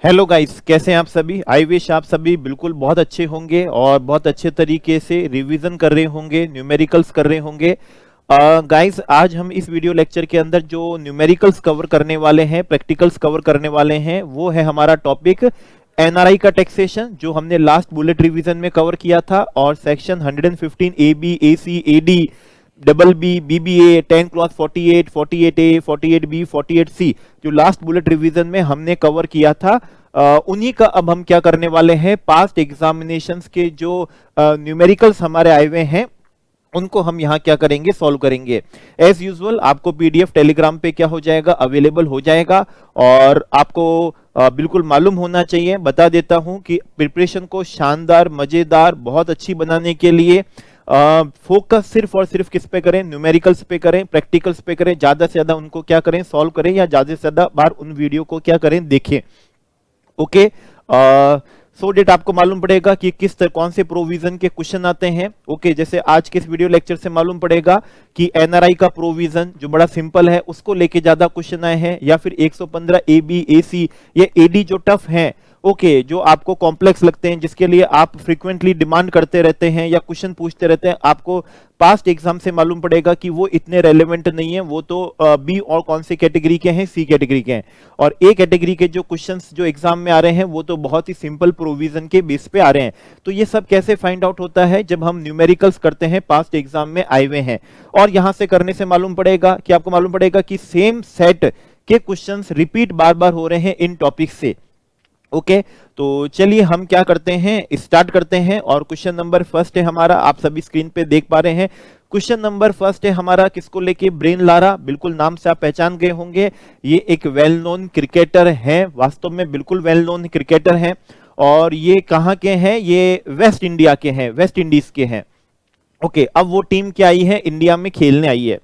Hello guys, कैसे हैं आप सभी। आई विश आप सभी बिल्कुल बहुत अच्छे होंगे और बहुत अच्छे तरीके से रिवीजन कर रहे होंगे, न्यूमेरिकल्स कर रहे होंगे। गाइस, आज हम इस वीडियो लेक्चर के अंदर जो न्यूमेरिकल्स कवर करने वाले हैं, प्रैक्टिकल्स कवर करने वाले हैं, वो है हमारा टॉपिक एनआरआई का टैक्सेशन, जो हमने लास्ट बुलेट रिवीजन में कवर किया था। और section 115 A B A C A D double B BBA 10 clause 48 48A 48B 48C जो लास्ट बुलेट रिवीजन में हमने कवर किया था, उन्हीं का अब हम क्या करने वाले हैं, पास्ट एग्जामिनेशंस के जो न्यूमेरिकल्स हमारे आए हुए हैं उनको हम यहाँ क्या करेंगे, सॉल्व करेंगे। एज यूजुअल आपको पीडीएफ टेलीग्राम पे क्या हो जाएगा, अवेलेबल हो जाएगा। और आपको बिल्कुल मालूम होना चाहिए, बता देता हूं कि प्रिपरेशन को शानदार, मजेदार, बहुत अच्छी बनाने के लिए फोकस सिर्फ और सिर्फ किस पे करें, न्यूमेरिकल्स पे करें, प्रैक्टिकल्स पे करें। ज्यादा से ज्यादा उनको क्या करें, सॉल्व करें, या ज्यादा से ज्यादा बार उन वीडियो को क्या करें, देखें। ओके, सो डेट आपको मालूम पड़ेगा कि किस तरह कौन से प्रोविजन के क्वेश्चन आते हैं। ओके, जैसे आज के इस वीडियो लेक्चर से मालूम पड़ेगा कि एनआरआई का प्रोविजन जो बड़ा सिंपल है उसको लेके ज्यादा क्वेश्चन आए हैं, या फिर 115 ए बी ए सी या एडी जो टफ है, ओके, जो आपको कॉम्प्लेक्स लगते हैं, जिसके लिए आप फ्रीक्वेंटली डिमांड करते रहते हैं या क्वेश्चन पूछते रहते हैं, आपको पास्ट एग्जाम से मालूम पड़ेगा कि वो इतने रेलेवेंट नहीं है, वो तो बी और कौन सी कैटेगरी के हैं, सी कैटेगरी के हैं। और ए कैटेगरी के जो क्वेश्चंस जो एग्जाम में आ रहे हैं वो तो बहुत ही सिंपल प्रोविजन के बेस पे आ रहे हैं। तो ये सब कैसे फाइंड आउट होता है, जब हम न्यूमेरिकल्स करते हैं, पास्ट एग्जाम में आए हुए हैं। और यहां से करने से मालूम पड़ेगा कि आपको मालूम पड़ेगा कि सेम सेट के क्वेश्चंस रिपीट बार बार हो रहे हैं इन टॉपिक से। ओके, तो चलिए हम क्या करते हैं, स्टार्ट करते हैं। और क्वेश्चन नंबर फर्स्ट है हमारा, आप सभी स्क्रीन पे देख पा रहे हैं। क्वेश्चन नंबर फर्स्ट है हमारा, किसको लेके, ब्रेन लारा। बिल्कुल नाम से आप पहचान गए होंगे, ये एक वेल नोन क्रिकेटर है, वास्तव में बिल्कुल वेल नोन क्रिकेटर है। और ये कहाँ के हैं, ये वेस्ट इंडिया के हैं, वेस्ट इंडीज के हैं। ओके, अब वो टीम क्या आई है, इंडिया में खेलने आई है।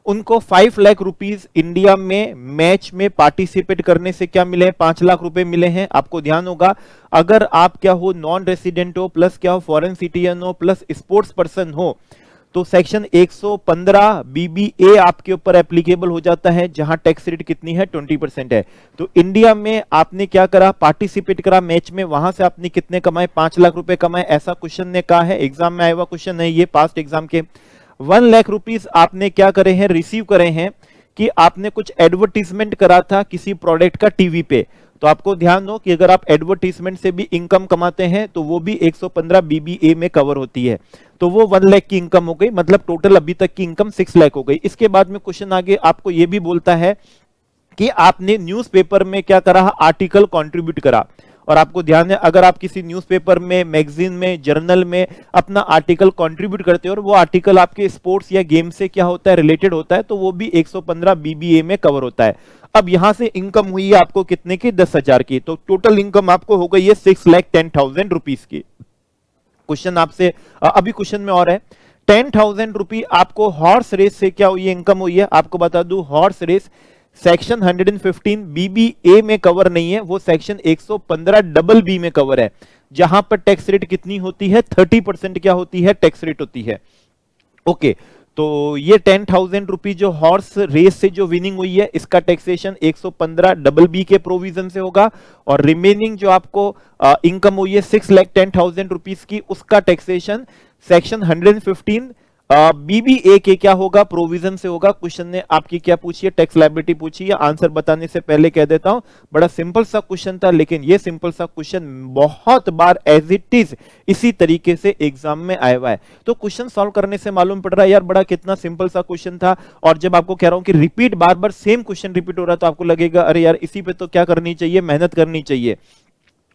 उनको 5 लाख रुपीस इंडिया में मैच में पार्टिसिपेट करने से क्या मिले, 5 लाख रुपए मिले हैं। आपको ध्यान होगा, अगर आप क्या हो, नॉन रेसिडेंट हो, प्लस क्या हो, फॉरेन सिटीजन हो, प्लस स्पोर्ट्स पर्सन हो, तो सेक्शन 115 बीबीए आपके ऊपर एप्लीकेबल हो जाता है, जहां टैक्स रेट कितनी है, 20% है। तो इंडिया में आपने क्या करा, पार्टिसिपेट करा मैच में, वहां से आपने कितने कमाए, 5 लाख रुपए कमाए। ऐसा क्वेश्चन ने कहा है, एग्जाम में आया हुआ क्वेश्चन है ये, पास्ट एग्जाम के। 1 लाख रुपीस आपने क्या करे हैं, रिसीव करे हैं, कि आपने कुछ एडवर्टीजमेंट करा था किसी प्रोडक्ट का टीवी पे। तो आपको ध्यान हो कि अगर आप एडवर्टीजमेंट से भी इनकम कमाते हैं तो वो भी 115 बीबीए में कवर होती है। तो वो 1 लाख की इनकम हो गई, मतलब टोटल अभी तक की इनकम 6 लाख हो गई। इसके बाद में क्वेश्चन आगे आपको ये भी बोलता है कि आपने न्यूज़पेपर में क्या करा, आर्टिकल कंट्रीब्यूट करा। और आपको ध्यान है, अगर आप किसी न्यूज़पेपर में, मैगजीन में, जर्नल में अपना आर्टिकल कंट्रीब्यूट करते हो और वो आर्टिकल आपके स्पोर्ट्स या गेम से क्या होता है, रिलेटेड होता है, तो वो भी 115 बीबीए में कवर होता है। अब यहां से इनकम हुई है आपको कितने की, 10,000 की। तो टोटल इनकम आपको हो गई है 6,10,000 रुपीज की। क्वेश्चन आपसे अभी क्वेश्चन में और है, 10,000 रुपी आपको हॉर्स रेस से क्या हुई है, इनकम हुई है। आपको बता दूं, हॉर्स रेस सेक्शन 115 बीबीए में कवर नहीं है, वो सेक्शन 115 डबल बी में कवर है, जहां पर टैक्स रेट कितनी होती है, 30% क्या होती है, टैक्स रेट होती है। ओके, तो ये 10,000 रुपी जो हॉर्स रेस से जो विनिंग हुई है, इसका टैक्सेशन 115 डबल बी के प्रोविजन से होगा। और रिमेनिंग जो आपको इनकम हुई है 6,10,000 रुपीज की, उसका टैक्सेशन सेक्शन 115 बीबीए के क्या होगा, प्रोविजन से होगा। क्वेश्चन ने आपकी क्या पूछी है, टैक्स लायबिलिटी पूछी है। आंसर बताने से पहले कह देता हूं, बड़ा सिंपल सा क्वेश्चन था, लेकिन ये सिंपल सा क्वेश्चन बहुत बार एज इट इज इसी तरीके से एग्जाम में आया हुआ है। तो क्वेश्चन सॉल्व करने से मालूम पड़ रहा है यार, बड़ा कितना सिंपल सा क्वेश्चन था। और जब आपको कह रहा हूं कि रिपीट, बार बार सेम क्वेश्चन रिपीट हो रहा है, तो आपको लगेगा अरे यार इसी पे तो क्या करनी चाहिए, मेहनत करनी चाहिए।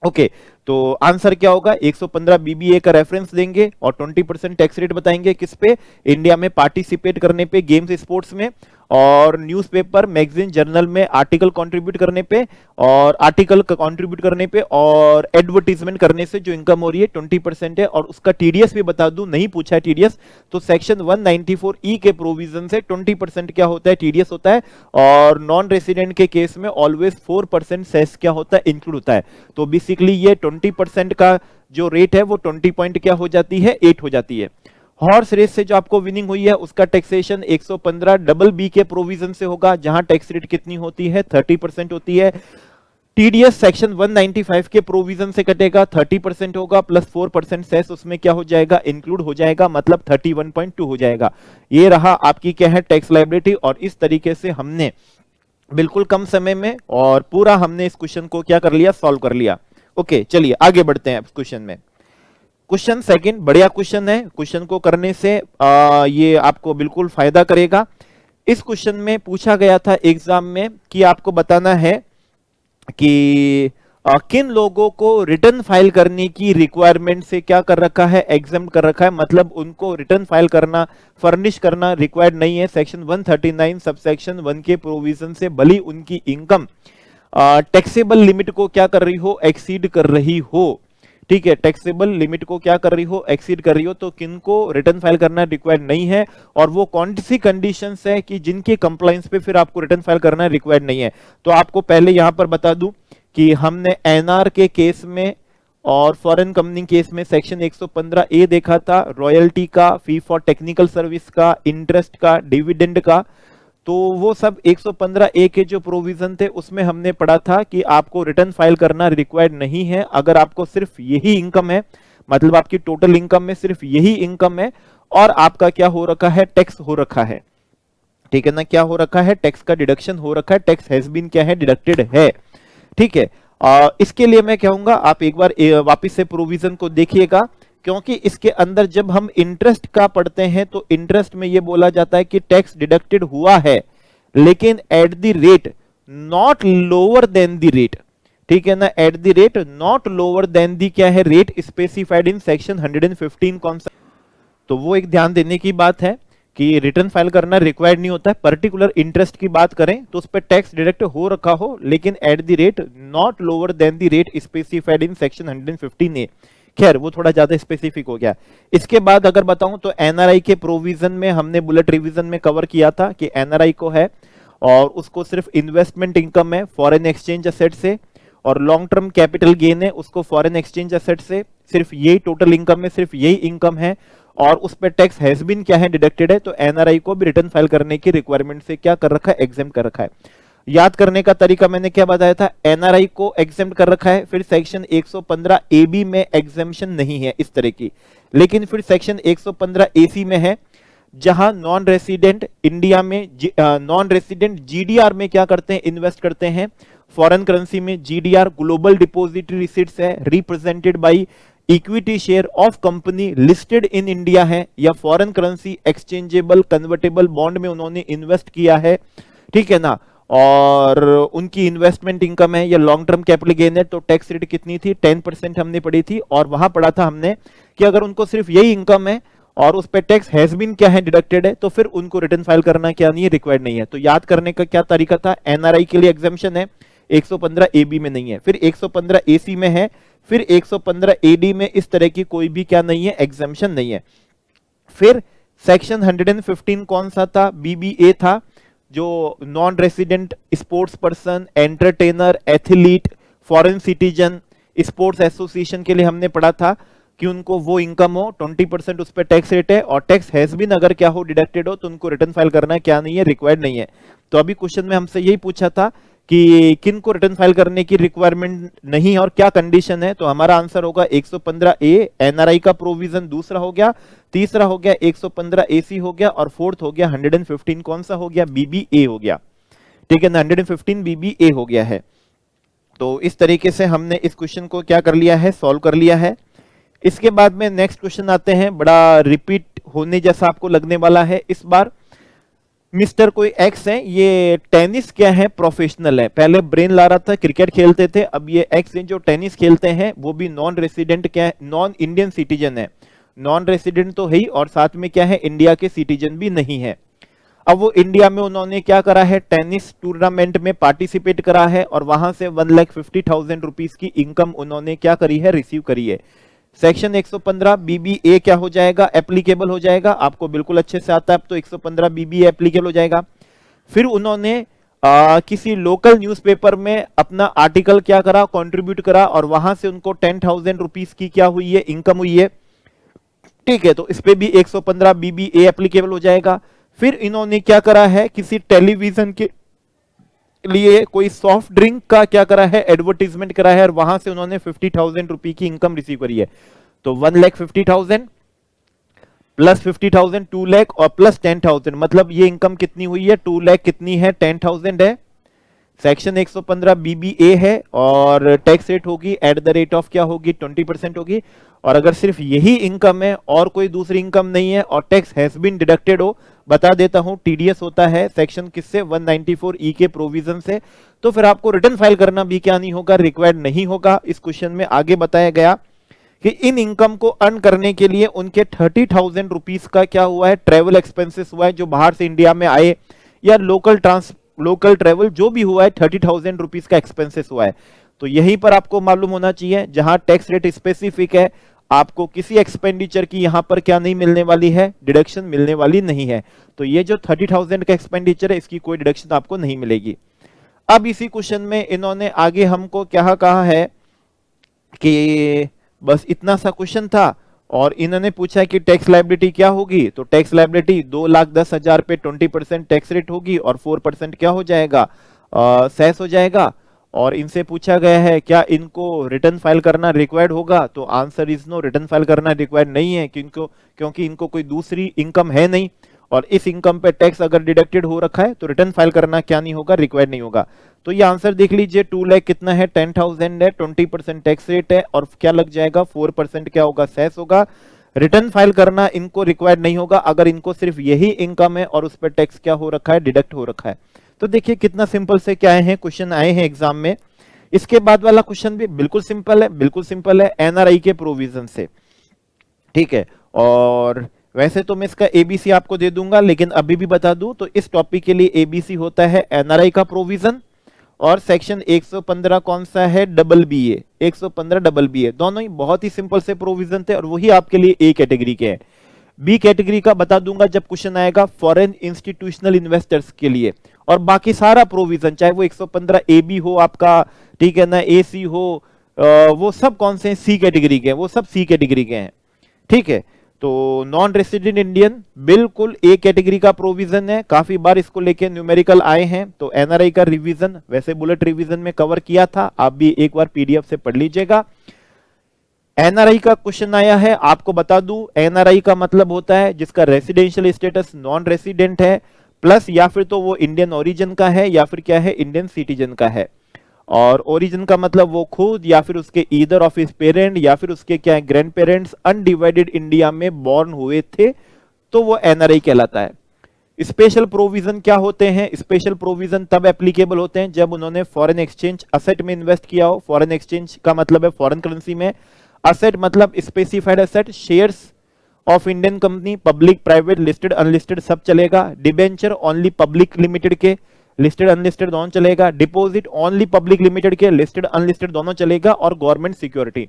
ओके, तो आंसर क्या होगा, 115 बीबीए का रेफरेंस देंगे और 20% टैक्स रेट बताएंगे किस पे, इंडिया में पार्टिसिपेट करने पे, गेम्स स्पोर्ट्स में, और न्यूज़पेपर, मैगजीन, जर्नल में आर्टिकल कंट्रीब्यूट करने पे, और आर्टिकल कंट्रीब्यूट करने पे और एडवर्टीजमेंट करने से जो इनकम हो रही है 20% है। और उसका टीडीएस भी बता दूं, नहीं पूछा है टीडीएस, तो सेक्शन 194 ई के प्रोविजन से 20% क्या होता है, टीडीएस होता है। और नॉन रेसिडेंट के केस में ऑलवेज 4% सेस क्या होता है, इंक्लूड होता है। तो बेसिकली ये 20% का जो रेट है वो 20 पॉइंट क्या हो जाती है, 8 हो जाती है। हॉर्स रेस से जो आपको विनिंग हुई है उसका टैक्सेशन 115 डबल बी के प्रोविजन से होगा, जहां टैक्स रेट कितनी होती है, 30% होती है। टीडीएस सेक्शन 195 के प्रोविजन से कटेगा, 30% होगा प्लस 4% सेस उसमें क्या हो जाएगा, इंक्लूड हो जाएगा, मतलब 31.2 हो जाएगा। ये रहा आपकी क्या है टैक्स लायबिलिटी। और इस तरीके से हमने बिल्कुल कम समय में और पूरा हमने इस क्वेश्चन को क्या कर लिया, सॉल्व कर लिया। ओके चलिए आगे बढ़ते हैं क्वेश्चन में। क्वेश्चन सेकंड बढ़िया क्वेश्चन है, क्वेश्चन को करने से ये आपको बिल्कुल फायदा करेगा। इस क्वेश्चन में पूछा गया था एग्जाम में कि आपको बताना है कि किन लोगों को रिटर्न फाइल करने की रिक्वायरमेंट से क्या कर रखा है, एग्जेम्प्ट कर रखा है, मतलब उनको रिटर्न फाइल करना, फर्निश करना रिक्वायर्ड नहीं है सेक्शन 139 सबसेक्शन 1 के प्रोविजन से, भली उनकी इनकम टैक्सेबल लिमिट को क्या कर रही हो, एक्सीड कर रही हो। ठीक है, टैक्सेबल लिमिट को क्या कर रही हो, एक्सीड कर रही हो, तो किनको रिटर्न फाइल करना रिक्वायर्ड नहीं है। और वो कौन सी कंडीशंस है कि जिनके कंप्लायंस पे फिर आपको रिटर्न फाइल करना रिक्वायर्ड नहीं है। तो आपको पहले यहां पर बता दूं कि हमने एनआर के केस में और फॉरेन कंपनी केस में सेक्शन 115 ए देखा था, रॉयल्टी का, फी फॉर टेक्निकल सर्विस का, इंटरेस्ट का, डिविडेंड का। तो वो सब 115 ए के जो प्रोविजन थे उसमें हमने पढ़ा था कि आपको रिटर्न फाइल करना रिक्वायर्ड नहीं है अगर आपको सिर्फ यही इनकम है, मतलब आपकी टोटल इनकम में सिर्फ यही इनकम है और आपका क्या हो रखा है, टैक्स हो रखा है। ठीक है ना, क्या हो रखा है, टैक्स का डिडक्शन हो रखा है, टैक्स हैज बीन क्या है, डिडक्टेड है। ठीक है, इसके लिए मैं कहूंगा आप एक बार वापिस से प्रोविजन को देखिएगा, क्योंकि इसके अंदर जब हम इंटरेस्ट का पढ़ते हैं तो इंटरेस्ट में यह बोला जाता है कि टैक्स डिडक्टेड हुआ है लेकिन at the rate not lower than the rate. ठीक है ना, at the rate not lower than the क्या है, रेट स्पेसिफाइड इन सेक्शन 115 कौन सा। तो वो एक ध्यान देने की बात है कि रिटर्न फाइल करना रिक्वायर्ड नहीं होता है। पर्टिकुलर इंटरेस्ट की बात करें तो उस पर टैक्स डिडक्ट हो रखा हो लेकिन at the rate not lower than the rate specified in section 115 ए। खैर वो थोड़ा ज्यादा स्पेसिफिक हो गया। इसके बाद अगर बताऊं तो एनआरआई के प्रोविजन में हमने बुलेट रिवीजन में कवर किया था कि एनआरआई को है और उसको सिर्फ इन्वेस्टमेंट इनकम है फॉरेन एक्सचेंज एसेट से, और लॉन्ग टर्म कैपिटल गेन है उसको फॉरेन एक्सचेंज एसेट से, सिर्फ यही टोटल इनकम में सिर्फ यही इनकम है और उस पर टैक्स हैज बीन क्या है, डिडक्टेड है। तो एनआरआई को भी रिटर्न फाइल करने की रिक्वायरमेंट से क्या कर रखा है, एग्जेम्प्ट कर रखा है। याद करने का तरीका मैंने क्या बताया था, एनआरआई को एग्जेम्प्ट कर रखा है, फिर सेक्शन 115 ए बी में एग्जेम्पशन नहीं है इस तरह की, लेकिन फिर सेक्शन 115 ए सी में है जहां नॉन रेसिडेंट इंडिया में नॉन रेसिडेंट जीडीआर में क्या करते हैं, इन्वेस्ट करते हैं फॉरेन करेंसी में। जीडीआर ग्लोबल डिपॉजिटरी रिसीट्स है, represented by equity share of company listed in India है, या foreign currency exchangeable convertible bond में उन्होंने इन्वेस्ट किया है। ठीक है ना, और उनकी इन्वेस्टमेंट इनकम है या लॉन्ग टर्म कैपिटल गेन है। तो टैक्स रेट कितनी थी, 10% हमने पढ़ी थी, और वहां पढ़ा था हमने कि अगर उनको सिर्फ यही इनकम है और उस पर टैक्स हैज बीन क्या है, डिडक्टेड है, तो फिर उनको रिटर्न फाइल करना क्या नहीं है, रिक्वायर्ड नहीं है। तो याद करने का क्या तरीका था, एनआरआई के लिए एग्जेम्पशन है, 115 ए बी में नहीं है, फिर 115 ए सी में है, फिर 115 ए डी में इस तरह की कोई भी क्या नहीं है, एग्जेम्पशन नहीं है। फिर सेक्शन 115 कौन सा था, बीबीए था, जो non resident sports person, entertainer, athlete, foreign citizen, sports association के लिए हमने पढ़ा था कि उनको वो इनकम हो 20% उस पर टैक्स रेट है और टैक्स हैज बीन अगर क्या हो, डिडक्टेड हो, तो उनको रिटर्न फाइल करना क्या नहीं है, रिक्वायर्ड नहीं है। तो अभी क्वेश्चन में हमसे यही पूछा था कि किन को रिटर्न फाइल करने की रिक्वायरमेंट नहीं है और क्या कंडीशन है, तो हमारा आंसर होगा 115 ए एनआरआई का प्रोविजन दूसरा हो गया, तीसरा हो गया 115 एसी हो गया, और फोर्थ हो गया 115 कौन सा हो गया, बीबीए हो गया। ठीक है ना, 115 बीबीए हो गया है। तो इस तरीके से हमने इस क्वेश्चन को क्या कर लिया है, सॉल्व कर लिया है। इसके बाद में नेक्स्ट क्वेश्चन आते हैं, बड़ा रिपीट होने जैसा आपको लगने वाला है इस बार। मिस्टर कोई एक्स है, ये टेनिस क्या है, प्रोफेशनल है। पहले ब्रेन ला रहा था, क्रिकेट खेलते थे, अब ये एक्स है जो टेनिस खेलते हैं, वो भी नॉन रेसिडेंट क्या है, नॉन इंडियन सिटीजन है। नॉन रेसिडेंट तो है ही और साथ में क्या है, इंडिया के सिटीजन भी नहीं है। अब वो इंडिया में उन्होंने क्या करा है, टेनिस टूर्नामेंट में पार्टिसिपेट करा है और वहां से 1,50,000 रुपीज की इनकम उन्होंने क्या करी है, रिसीव करी है। सेक्शन 115 बीबीए क्या हो जाएगा, एप्लीकेबल हो जाएगा। आपको बिल्कुल अच्छे से आता है, अब तो 115 बीबीए एप्लीकेबल हो जाएगा। फिर उन्होंने किसी लोकल न्यूज़पेपर में अपना आर्टिकल क्या करा, कंट्रीब्यूट करा, और वहां से उनको 10,000 रुपीज की क्या हुई है, इनकम हुई है। ठीक है, तो इस पे भी 115 बीबीए एप्लीकेबल हो जाएगा। फिर इन्होंने क्या करा है, किसी टेलीविजन के लिए कोई सॉफ्ट ड्रिंक का क्या करा है, एडवर्टीजमेंट करा है और वहां से उन्होंने 50,000 रुपए की इनकम रिसीव करी है। तो 1,50,000 प्लस 50,000 2 लाख और प्लस 10,000, मतलब ये इनकम कितनी हुई है, 2 लाख कितनी है, 10,000 है। सेक्शन 115 बीबीए है और टैक्स रेट होगी एट द रेट ऑफ क्या होगी, 20% होगी। और अगर सिर्फ यही इनकम है और कोई दूसरी इनकम नहीं है और टैक्स हैज बीन डिडक्टेड हो, बता देता हूं टीडीएस होता है सेक्शन किससे, 194 ई के प्रोविजन से, तो फिर आपको रिटर्न फाइल करना भी क्या नहीं होगा, रिक्वायर्ड नहीं होगा। इस क्वेश्चन में आगे बताया गया कि इन इनकम को अर्न करने के लिए उनके 30,000 रुपीस का क्या हुआ है, ट्रेवल एक्सपेंसेस हुआ है, जो बाहर से इंडिया में आए या लोकल ट्रेवल जो भी हुआ है, 30,000 रुपीस का एक्सपेंसेस हुआ है। तो यहीं पर आपको मालूम होना चाहिए, जहां टैक्स रेट स्पेसिफिक है, आपको किसी एक्सपेंडिचर की यहां पर क्या नहीं मिलने वाली है, डिडक्शन मिलने वाली नहीं है। तो ये जो 30,000 का एक्सपेंडिचर है, इसकी कोई डिडक्शन आपको नहीं मिलेगी। अब इसी क्वेश्चन में इन्होंने आगे हमको क्या कहा है कि बस इतना सा क्वेश्चन था और इन्होंने पूछा कि टैक्स लायबिलिटी क्या होगी, तो टैक्स लायबिलिटी 2,10,000 पे 20% टैक्स रेट होगी और 4% क्या हो जाएगा, सेस हो जाएगा। और इनसे पूछा गया है क्या इनको रिटर्न फाइल करना रिक्वायर्ड होगा, तो answer is no, return file करना रिक्वायर्ड नहीं है क्योंकि इनको कोई दूसरी इनकम है नहीं और इस इनकम पे टैक्स अगर डिडक्टेड हो रखा है तो रिटर्न फाइल करना क्या नहीं होगा, रिक्वायर्ड नहीं होगा। तो ये आंसर देख लीजिए, 2 लाख कितना है, 10,000 है, 20% टैक्स रेट है और क्या लग जाएगा, 4% क्या होगा, सेस होगा। रिटर्न फाइल करना इनको रिक्वायर्ड नहीं होगा अगर इनको सिर्फ यही इनकम है और उस पर टैक्स क्या हो रखा है, डिडक्ट हो रखा है। तो देखिए कितना सिंपल से क्या है क्वेश्चन आए हैं एग्जाम में। इसके बाद वाला क्वेश्चन भी बिल्कुल सिंपल है, बिल्कुल सिंपल है, एनआरआई के प्रोविजन से, ठीक है। और वैसे तो मैं इसका एबीसी आपको दे दूंगा, लेकिन अभी भी बता दूं तो इस टॉपिक के लिए एबीसी होता है एनआरआई का प्रोविजन और सेक्शन 115 कौन सा है, डबल बी ए, 115 डबल बी ए, दोनों ही बहुत ही सिंपल से प्रोविजन थे और वही आपके लिए ए कैटेगरी के हैं। बी कैटेगरी का बता दूंगा जब क्वेश्चन आएगा फॉरेन इंस्टीट्यूशनल इन्वेस्टर्स के लिए, और बाकी सारा प्रोविजन चाहे वो 115 ए बी हो आपका, ठीक है ना, ए सी हो, वो सब कौन से सी कैटेगरी के हैं, वो सब सी कैटेगरी के हैं, ठीक है। तो नॉन रेसिडेंट इंडियन बिल्कुल ए कैटेगरी का प्रोविजन है, काफी बार इसको लेके न्यूमेरिकल आए हैं। तो एनआरआई का रिवीजन वैसे बुलेट रिवीजन में कवर किया था, आप भी एक बार पीडीएफ से पढ़ लीजिएगा। एनआरआई का क्वेश्चन आया है, आपको बता दूं एनआरआई का मतलब होता है जिसका रेसिडेंशियल स्टेटस नॉन रेसिडेंट है, प्लस या फिर तो वो इंडियन ओरिजिन का है या फिर क्या है, इंडियन सिटीजन का है। और ओरिजिन का मतलब वो खुद या फिर उसके ईदर ऑफ हिज पेरेंट या फिर उसके क्या है, ग्रैंड पेरेंट्स अनडिवाइडेड इंडिया में बॉर्न हुए थे, तो वो एनआरआई कहलाता है। स्पेशल प्रोविजन क्या होते हैं, स्पेशल प्रोविजन तब एप्लीकेबल होते हैं जब उन्होंने फॉरेन एक्सचेंज असेट में इन्वेस्ट किया हो। फॉरेन एक्सचेंज का मतलब है फॉरेन करेंसी में, असेट मतलब specified asset, shares of Indian company, public private listed unlisted सब चलेगा। डिबेंचर ओनली पब्लिक लिमिटेड के, लिस्टेड अनलिस्टेड दोनों चलेगा। डिपॉजिट ओनली पब्लिक लिमिटेड के, लिस्टेड अनलिस्टेड दोनों चलेगा। और गवर्नमेंट सिक्योरिटी।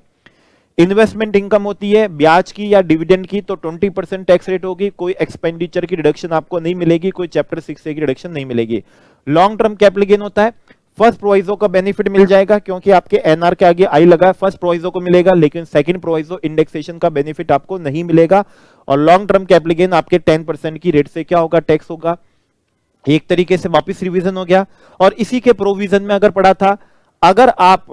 इन्वेस्टमेंट इनकम होती है ब्याज की या डिविडेंड की, तो 20% टैक्स रेट होगी, कोई एक्सपेंडिचर की डिडक्शन आपको नहीं मिलेगी, कोई चैप्टर 6A की डिडक्शन नहीं मिलेगी। लॉन्ग टर्म कैपिटल गेन होता है, फर्स्ट प्रोविजो का बेनिफिट मिल जाएगा क्योंकि आपके एनआर के आगे आई लगा है, फर्स्ट प्रोविजो को मिलेगा, लेकिन सेकंड प्रोविजो इंडेक्सेशन का बेनिफिट आपको नहीं मिलेगा। और लॉन्ग टर्म कैपिटल गेन आपके 10% की रेट से क्या होगा, टैक्स होगा। एक तरीके से वापस रिवीजन हो गया। और इसी के प्रोविजन में अगर पढ़ा था, अगर आप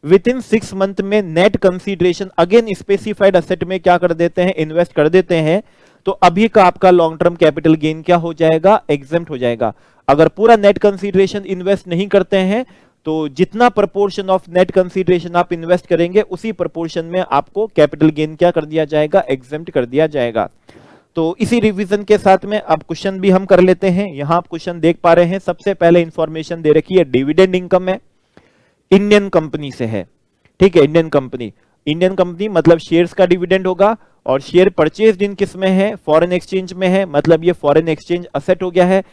विद इन 6 मंथ में net consideration again specified asset में क्या कर देते हैं, इन्वेस्ट कर देते हैं, तो अभी का आपका लॉन्ग टर्म कैपिटल गेन क्या हो जाएगा, एग्जेम्प्ट हो जाएगा। अगर पूरा नेट कंसीडरेशन इन्वेस्ट नहीं करते हैं तो जितना प्रोपोर्शन ऑफ नेट कंसीडरेशन आप इन्वेस्ट करेंगे उसी प्रोपोर्शन में आपको कैपिटल गेन क्या कर दिया जाएगा, एग्जेम्प्ट कर दिया जाएगा। तो इसी रिवीजन के साथ में अब क्वेश्चन भी हम कर लेते हैं। यहां आप क्वेश्चन देख पा रहे हैं, सबसे पहले इंफॉर्मेशन दे रखी है डिविडेंड इनकम है, इंडियन कंपनी से है, ठीक है। इंडियन कंपनी मतलब शेयर्स का डिविडेंड होगा। और शेयर परचेज इन किस में है, फॉरेन एक्सचेंज में है, मतलब ये फॉरेन एक्सचेंज असेट हो गया है।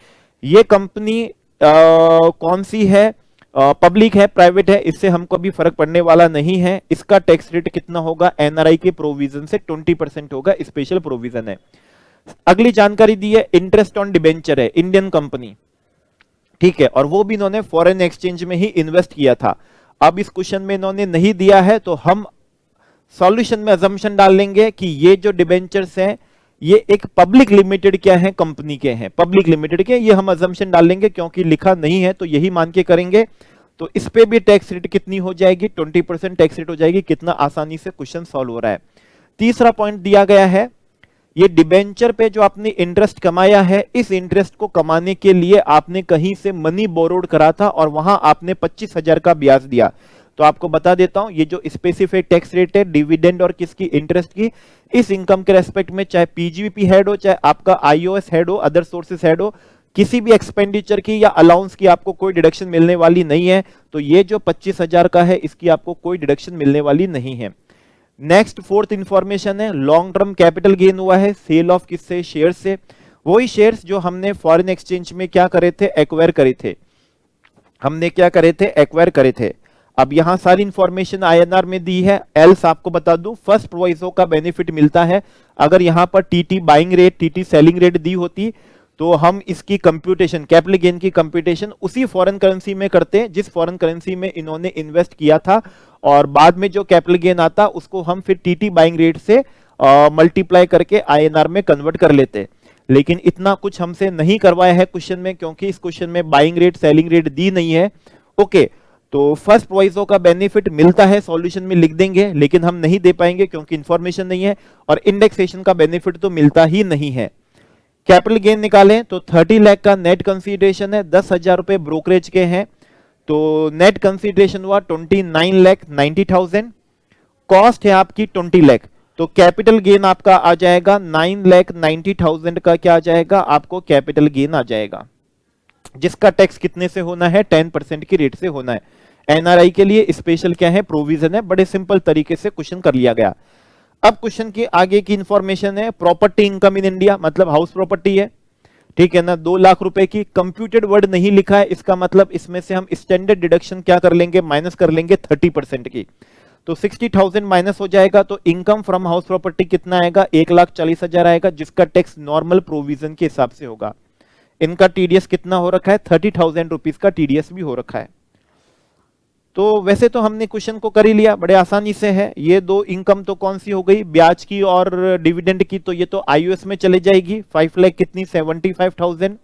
ये कंपनी कौन सी है, पब्लिक है, प्राइवेट है, इससे हमको अभी फर्क पड़ने वाला नहीं है। इसका टैक्स रेट कितना होगा, एनआरआई के प्रोविजन से 20% होगा, स्पेशल प्रोविजन है। अगली जानकारी दी है, इंटरेस्ट ऑन डिबेंचर है, इंडियन कंपनी, ठीक है, और वो भी इन्होंने फॉरेन एक्सचेंज में ही इन्वेस्ट किया था। अब इस क्वेश्चन में इन्होंने नहीं दिया है तो हम सॉल्यूशन में अजम्पशन डाल लेंगे कि ये जो डिबेंचर्स हैं ये एक पब्लिक लिमिटेड क्या है, कंपनी के हैं, पब्लिक लिमिटेड के, ये हम अजम्पशन डालेंगे क्योंकि लिखा नहीं है तो यही मान के करेंगे। तो इस पे भी टैक्स रेट कितनी हो जाएगी, 20% टैक्स रेट हो जाएगी। कितना आसानी से क्वेश्चन सॉल्व हो रहा है। तीसरा पॉइंट दिया गया है, ये डिबेंचर पे जो आपने इंटरेस्ट कमाया है, इस इंटरेस्ट को कमाने के लिए आपने कहीं से मनी बोरोड करा था और वहां आपने 25,000 का ब्याज दिया। तो आपको बता देता हूं, ये जो स्पेसिफिक टैक्स रेट है डिविडेंड और किसकी, इंटरेस्ट की, इस इनकम के रेस्पेक्ट में चाहे पीजीवीपी हेड हो, चाहे आपका आईओएस हेड हो, अदर सोर्सेस हेड हो, किसी भी एक्सपेंडिचर की या अलाउंस की आपको कोई डिडक्शन मिलने वाली नहीं है। तो ये जो 25,000 का है, इसकी आपको कोई डिडक्शन मिलने वाली नहीं है। नेक्स्ट फोर्थ इंफॉर्मेशन है, लॉन्ग टर्म कैपिटल गेन हुआ है सेल ऑफ किससे, शेयर से। वही शेयर्स जो हमने फॉरेन एक्सचेंज में क्या करे थे, एक्वायर करे थे। हमने क्या करे थे, एक्वायर करे थे। अब यहां सारी इंफॉर्मेशन आईएनआर में दी है। एल्स आपको बता दूं, फर्स्ट प्रोविजो का बेनिफिट मिलता है। अगर यहां पर TT buying rate, TT selling rate दी होती तो हम इसकी कंप्यूटेशन, कैपिटल गेन की कंप्यूटेशन उसी फॉरेन करेंसी में करते जिस फॉरेन करेंसी में इन्होंने इन्वेस्ट किया था, और बाद में जो कैपिटल गेन आता उसको हम फिर टीटी बाइंग रेट से मल्टीप्लाई करके आईएनआर में कन्वर्ट कर लेते। लेकिन इतना कुछ हमसे नहीं करवाया है क्वेश्चन में, क्योंकि इस क्वेश्चन में बाइंग रेट सेलिंग रेट दी नहीं है। ओके, तो फर्स्ट प्रोविजो का बेनिफिट मिलता है, सॉल्यूशन में लिख देंगे, लेकिन हम नहीं दे पाएंगे क्योंकि इंफॉर्मेशन नहीं है। और इंडेक्सेशन का बेनिफिट तो मिलता ही नहीं है। कैपिटल गेन निकालें तो 30 लाख का नेट कंसीडरेशन है, 10,000 रुपए ब्रोकरेज के हैं, तो नेट कंसीडरेशन हुआ 29,90,000। कॉस्ट है आपकी 20 लाख, तो कैपिटल गेन आपका आ जाएगा 9,90,000 का, क्या आ जाएगा आपको कैपिटल गेन आ जाएगा, जिसका टैक्स कितने से होना है, 10% की रेट से होना है। एनआरआई के लिए स्पेशल क्या है, प्रोविजन है। बड़े सिंपल तरीके से क्वेश्चन कर लिया गया। अब क्वेश्चन की आगे की इंफॉर्मेशन है, प्रॉपर्टी इनकम इन इंडिया, मतलब हाउस प्रॉपर्टी है, ठीक है ना, 2 लाख रुपए की। कंप्यूटेड वर्ड नहीं लिखा है, इसका मतलब इसमें से हम स्टैंडर्ड डिडक्शन क्या कर लेंगे, माइनस कर लेंगे 30% की। तो 60,000 माइनस हो जाएगा, तो इनकम फ्रॉम हाउस प्रॉपर्टी कितना आएगा, 1,40,000 आएगा, जिसका टैक्स नॉर्मल प्रोविजन के हिसाब से होगा। इनका टीडीएस कितना हो रखा है, 30,000 रुपीज का टीडीएस भी हो रखा है। तो वैसे तो हमने क्वेश्चन को कर ही लिया, बड़े आसानी से है। ये दो इनकम तो कौन सी हो गई, ब्याज की और डिविडेंड की, तो ये तो आईयूएस में चले जाएगी। 5 लाख कितनी, 75,000।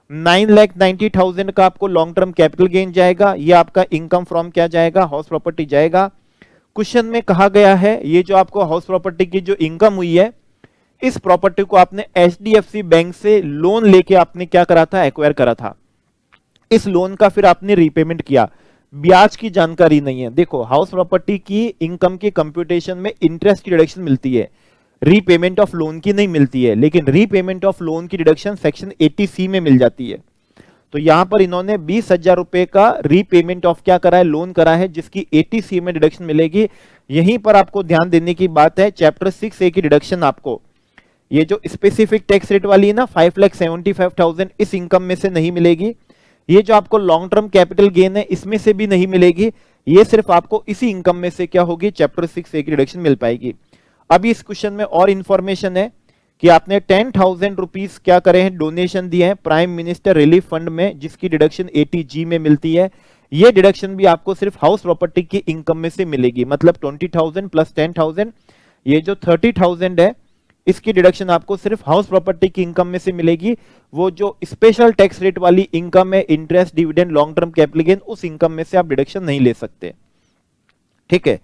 9,90,000 का आपको लॉन्ग टर्म कैपिटल गेन जाएगा, ये आपका इनकम फ्रॉम क्या जाएगा, हाउस प्रॉपर्टी जाएगा। क्वेश्चन में कहा गया है ये जो आपको हाउस प्रॉपर्टी की जो इनकम हुई है, इस प्रॉपर्टी को आपने एचडीएफसी बैंक से लोन लेके आपने क्या करा था, एक्वायर करा था। इस लोन का फिर आपने रीपेमेंट किया, ब्याज की जानकारी नहीं है। देखो, हाउस प्रॉपर्टी की इनकम की कंप्यूटेशन में इंटरेस्ट की डिडक्शन मिलती है, रीपेमेंट ऑफ लोन की नहीं मिलती है, लेकिन रीपेमेंट ऑफ लोन की डिडक्शन सेक्शन 80C में मिल जाती है। तो यहां पर इन्होंने 20,000 रुपए का रीपेमेंट ऑफ क्या करा है, लोन करा है, जिसकी 80C में डिडक्शन मिलेगी। यहीं पर आपको ध्यान देने की बात है, चैप्टर 6A की डिडक्शन आपको ये जो स्पेसिफिक टैक्स रेट वाली है ना, 5,75,000, इस इनकम में से नहीं मिलेगी। ये जो आपको लॉन्ग टर्म कैपिटल गेन है, इसमें से भी नहीं मिलेगी। ये सिर्फ आपको इसी इनकम में से क्या होगी, चैप्टर 6A की डिडक्शन मिल पाएगी। अभी इस क्वेश्चन में और इंफॉर्मेशन है कि आपने 10,000 रुपीज क्या करे हैं, डोनेशन दिए हैं प्राइम मिनिस्टर रिलीफ फंड में, जिसकी डिडक्शन 80G में मिलती है। ये डिडक्शन भी आपको सिर्फ हाउस प्रॉपर्टी की इनकम में से मिलेगी, मतलब 20,000 प्लस 10,000, ये जो 30,000 है, इसकी डिडक्शन आपको सिर्फ हाउस प्रॉपर्टी की इनकम में से मिलेगी। वो जो स्पेशल टैक्स रेट वाली इनकम है, interest, dividend, long term capital gain, उस इनकम में से आप डिडक्शन नहीं ले सकते। ठीक है,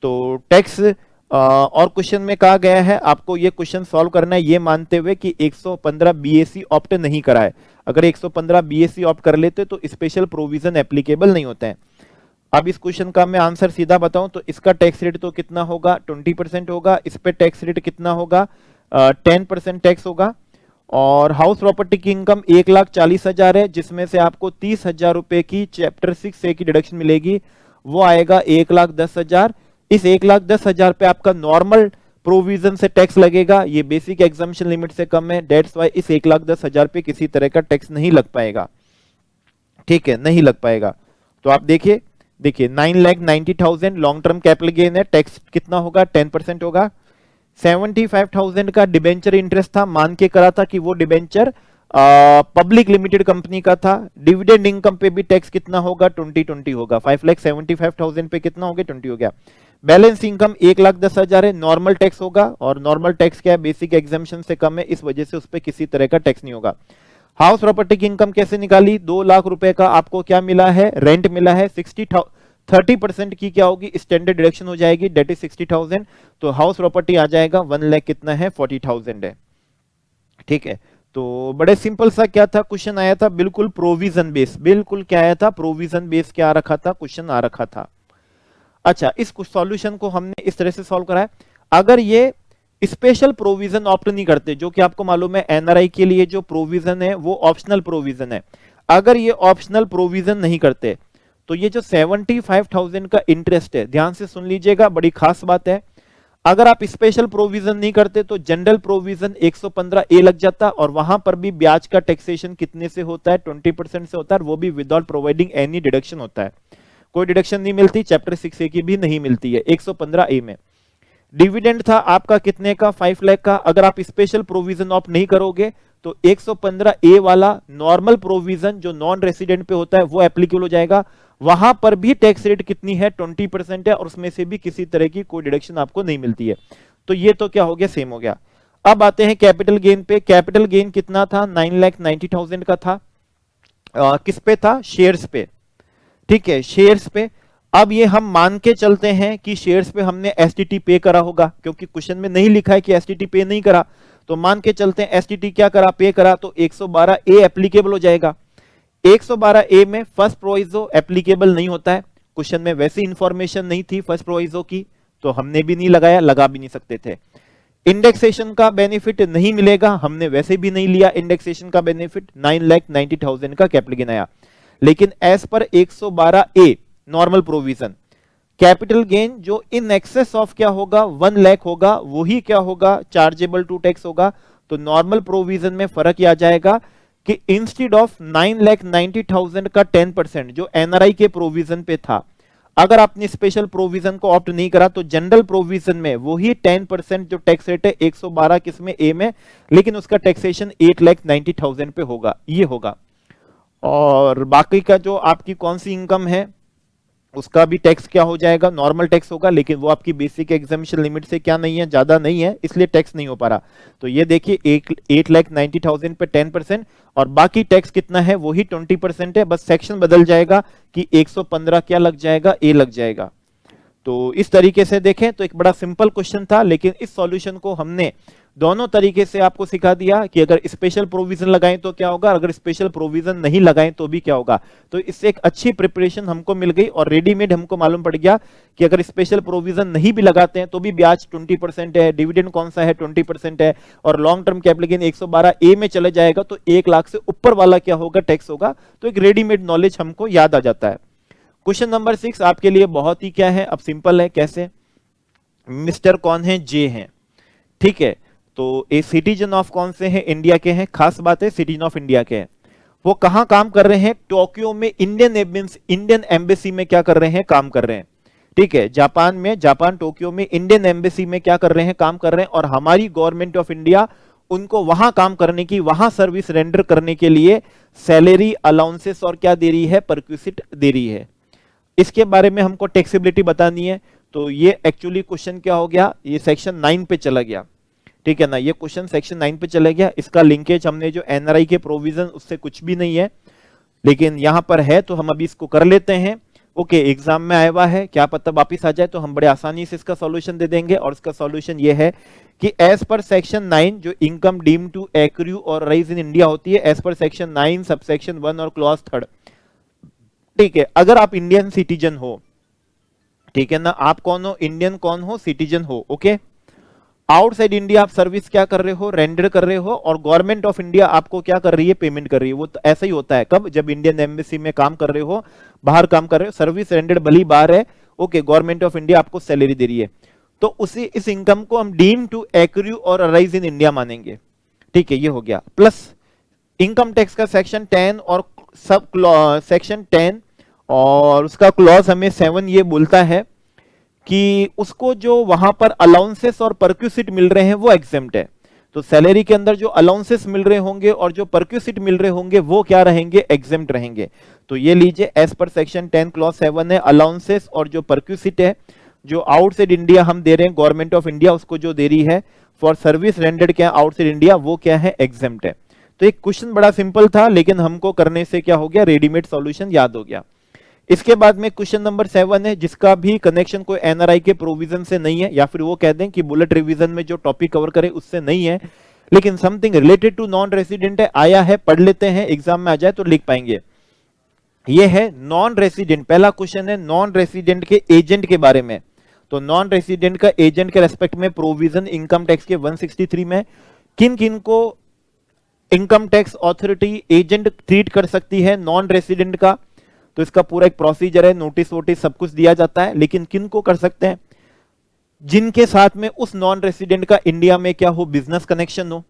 तो टैक्स और क्वेश्चन में कहा गया है आपको ये क्वेश्चन सॉल्व करना है ये मानते हुए कि 115 बीएससी ऑप्ट नहीं करा है। अगर 115 बीएससी ऑप्ट कर लेते तो स्पेशल प्रोविजन एप्लीकेबल नहीं होते हैं। अब इस क्वेश्चन का मैं आंसर सीधा बताऊं तो इसका टैक्स रेट तो कितना होगा, 20% होगा। इस पे टैक्स रेट कितना होगा, 10% टैक्स होगा। और हाउस प्रॉपर्टी की इनकम 1,40,000 है, जिसमें से आपको 30,000 रुपए की चैप्टर 6A की डिडक्शन मिलेगी, वो आएगा 1,10,000। इस 1,10,000 पे आपका नॉर्मल प्रोविजन से टैक्स लगेगा, ये बेसिक एग्जम्पशन लिमिट से कम है, डेट्स वाई इस 1,10,000 पे किसी तरह का टैक्स नहीं लग पाएगा। ठीक है, नहीं लग पाएगा। तो आप देखिए 9,90,000 लॉन्ग टर्म कैपिटल गेन है, टैक्स कितना होगा, 10% होगा। 75,000 का डिबेंचर इंटरेस्ट था, मान के करा था कि वो डिबेंचर पब्लिक लिमिटेड कंपनी का था। डिविडेंड इनकम पे भी टैक्स कितना होगा, 20 होगा। 5,75,000 पे कितना हो गया, 20 हो गया। बैलेंस इनकम 1,10,000 है, नॉर्मल टैक्स होगा, और नॉर्मल टैक्स क्या है, बेसिक एग्जाम्पशन से कम है, इस वजह से उस पर किसी तरह का टैक्स नहीं होगा। हाउस प्रॉपर्टी की इनकम कैसे निकाली, 2 लाख रुपए का आपको क्या मिला है, रेंट मिला है, 30% की क्या होगी, स्टैंडर्ड डिडक्शन हो जाएगी, डेट इज 60,000, तो हाउस प्रॉपर्टी आ जाएगा 1 लाख कितना है, 40,000 है। ठीक है, तो बड़े सिंपल सा क्या था, क्वेश्चन आया था, बिल्कुल प्रोविजन बेस, बिल्कुल क्या आया था, प्रोविजन बेस क्या आ रखा था, क्वेश्चन आ रखा था। अच्छा, इस सॉल्यूशन को हमने इस तरह से सॉल्व करा है। अगर ये स्पेशल प्रोविजन ऑप्ट नहीं करते, जो कि आपको मालूम है एनआरआई के लिए जो प्रोविजन है वो ऑप्शनल प्रोविजन है, अगर ये ऑप्शनल प्रोविजन नहीं करते तो ये जो 75,000 का इंटरेस्ट है, ध्यान से सुन लीजिएगा, बड़ी खास बात है, अगर आप स्पेशल प्रोविजन नहीं करते तो जनरल प्रोविजन 115 ए लग जाता, और वहां पर भी ब्याज का टैक्सेशन कितने से होता है, 20% से होता है, वो भी विदाउट प्रोवाइडिंग एनी डिडक्शन होता है, कोई डिडक्शन नहीं मिलती, चैप्टर 6A की भी नहीं मिलती है 115 ए में। डिविडेंड था आपका कितने का, 5 लाख का, अगर आप स्पेशल प्रोविजन ऑफ नहीं करोगे तो 115 ए वाला नॉर्मल प्रोविजन जो नॉन रेसिडेंट पे होता है वो एप्लीकेबल हो जाएगा, वहां पर भी टैक्स रेट कितनी है, 20% है, और उसमें से भी किसी तरह की कोई डिडक्शन आपको नहीं मिलती है। तो ये तो क्या हो गया, सेम हो गया। अब आते हैं कैपिटल गेन पे, कैपिटल गेन कितना था, 9,90,000 का था, किस पे था, शेयर्स पे, ठीक है, शेयर्स पे। अब ये हम मान के चलते हैं कि शेयर्स पे हमने एसटीटी पे करा होगा, क्योंकि क्वेश्चन में नहीं लिखा है कि एसटीटी पे नहीं करा, तो मान के चलते हैं एसटीटी क्या करा, पे करा, तो 112 ए एप्लीकेबल हो जाएगा। 112 ए में फर्स्ट प्रोविजो एप्लीकेबल नहीं होता है, क्वेश्चन में वैसे इंफॉर्मेशन नहीं थी फर्स्ट प्रोविजो की, तो हमने भी नहीं लगाया, लगा भी नहीं सकते थे। इंडेक्सेशन का बेनिफिट नहीं मिलेगा, हमने वैसे भी नहीं लिया इंडेक्सेशन का बेनिफिट, 9,90,000 का कैपिटल गेन आया। लेकिन as per 112 a normal provision, capital gain जो इन एक्सेस ऑफ क्या होगा, 1 लाख होगा, वही क्या होगा, चार्जेबल टू टैक्स होगा। तो नॉर्मल प्रोविजन में फर्क आ जाएगा कि इंस्टेड ऑफ 9,90,000 का 10% जो एनआरआई के प्रोविजन पे था, अगर आपने स्पेशल प्रोविजन को ऑप्ट नहीं करा तो जनरल प्रोविजन में वही 10% जो टैक्स रेट है 112 किसमें, ए में, लेकिन उसका टैक्सेशन 8,90,000 पे होगा, ये होगा। और बाकी का जो आपकी कौन सी इनकम है उसका भी टैक्स क्या हो जाएगा, नॉर्मल टैक्स होगा, लेकिन वो आपकी बेसिक एग्जामिशन लिमिट से क्या नहीं है, ज्यादा नहीं है, इसलिए टैक्स नहीं हो पा रहा। तो ये देखिए 8,90,000 पे 10%, और बाकी टैक्स कितना है, वही 20% है, बस सेक्शन बदल जाएगा कि 115 क्या लग जाएगा, ए लग जाएगा। तो इस तरीके से देखें तो एक बड़ा सिंपल क्वेश्चन था, लेकिन इस सॉल्यूशन को हमने दोनों तरीके से आपको सिखा दिया कि अगर स्पेशल प्रोविजन लगाएं तो क्या होगा, अगर स्पेशल प्रोविजन नहीं लगाएं तो भी क्या होगा। तो इससे एक अच्छी प्रिपरेशन हमको मिल गई, और रेडीमेड हमको मालूम पड़ गया कि अगर स्पेशल प्रोविजन नहीं भी लगाते हैं तो भी ब्याज 20% है, डिविडेंड कौन सा है 20% है, और लॉन्ग टर्म कैपिटल गेन 112 ए में चले जाएगा तो 1 लाख से ऊपर वाला क्या होगा, टैक्स होगा। तो एक रेडीमेड नॉलेज हमको याद आ जाता है। क्वेश्चन नंबर 6 आपके लिए बहुत ही क्या है, अब सिंपल है, कैसे, मिस्टर कौन है, जे हैं, ठीक है, तो ए सिटीजन ऑफ कौन से हैं, इंडिया के हैं, खास बात है सिटीजन ऑफ इंडिया के हैं, वो कहां काम कर रहे हैं, टोक्यो में इंडियन एम्बेसी में क्या कर रहे हैं, काम कर रहे हैं, ठीक है, जापान में, जापान टोक्यो में इंडियन एम्बेसी में क्या कर रहे हैं, काम कर रहे हैं, और हमारी गवर्नमेंट ऑफ इंडिया उनको वहां काम करने की, वहां सर्विस रेंडर करने के लिए सैलरी अलाउंसेस और क्या दे रही है, परक्विसिट दे रही है। इसके बारे में हमको टैक्सेबिलिटी बतानी है, तो ये एक्चुअली क्वेश्चन क्या हो गया, ये सेक्शन 9 पे चला गया, ठीक है ना, ये क्वेश्चन सेक्शन 9 पे चला गया। इसका लिंकेज हमने जो एनआरआई के प्रोविजन उससे कुछ भी नहीं है, लेकिन यहां पर है तो हम अभी इसको कर लेते हैं। ओके, एग्जाम में आया हुआ है, क्या पता वापिस आ जाए, तो हम बड़े आसानी से इसका सॉल्यूशन दे देंगे। और इसका सॉल्यूशन ये है कि एज पर सेक्शन 9 जो इनकम डीम टू एक्रू और राइज इन इंडिया होती है, एज पर सेक्शन 9 सबसेक्शन 1 और क्लॉज 3, ठीक है, अगर आप इंडियन सिटीजन हो, ठीक है ना, आप कौन हो, इंडियन कौन हो, सिटीजन हो, ओके, आउटसाइड इंडिया आप सर्विस क्या कर रहे हो, रेंडर कर रहे हो, और गवर्नमेंट ऑफ इंडिया आपको क्या कर रही है, पेमेंट कर रही है। वो तो ऐसा ही होता है, कब, जब इंडियन एम्बेसी में काम कर रहे हो, बाहर काम कर रहे हो, सर्विस रेंडर भली बाहर है, ओके, गवर्नमेंट ऑफ इंडिया आपको सैलरी दे रही है, तो उसी इस इनकम को हम डीम टू एक्रू और अराइज इन इंडिया मानेंगे, ठीक है, ये हो गया। प्लस इनकम टैक्स का सेक्शन 10 और सब सेक्शन 10 और उसका क्लॉज हमें 7 ये बोलता है कि उसको जो वहां पर अलाउंसेस और परक्यूसिट मिल रहे हैं वो एग्जेम्प्ट है। तो सैलरी के अंदर जो अलाउंसेस मिल रहे होंगे और जो परक्यूसिट मिल रहे होंगे वो क्या रहेंगे, एग्जेम्प्ट रहेंगे। तो ये लीजिए, एज पर सेक्शन 10 क्लॉज 7 है, अलाउंसेस और जो परक्यूसिट है, जो आउटसाइड इंडिया हम दे रहे हैं, गवर्नमेंट ऑफ इंडिया उसको जो दे रही है फॉर सर्विस रेंडर्ड क्या आउटसाइड इंडिया, वो क्या है, एग्जेम्प्ट है। तो एक क्वेश्चन बड़ा सिंपल था, लेकिन हमको करने से क्या हो गया, रेडीमेड सॉल्यूशन याद हो गया। इसके बाद में क्वेश्चन नंबर 7 है, जिसका भी कनेक्शन कोई एनआरआई के प्रोविजन से नहीं है, या फिर वो कह दें कि बुलेट रिवीजन में जो टॉपिक कवर करे उससे नहीं है, लेकिन something related to non resident है, आया है, पढ़ लेते हैं, एग्जाम में आ जाए तो लिख पाएंगे। ये है नॉन रेसिडेंट, पहला क्वेश्चन है नॉन रेसिडेंट के एजेंट के बारे में। तो नॉन रेसिडेंट का एजेंट के रेस्पेक्ट में प्रोविजन इनकम टैक्स के 163 में किन किन को income tax authority agent treat कर सकती है नॉन रेसिडेंट का, तो इसका पूरा एक प्रोसीजर है, नोटिस वोटिस सब कुछ दिया जाता है। लेकिन किन को कर सकते हैं, जिनके साथ में उस नॉन रेसिडेंट का इंडिया में क्या हो, बिजनेस कनेक्शन हो,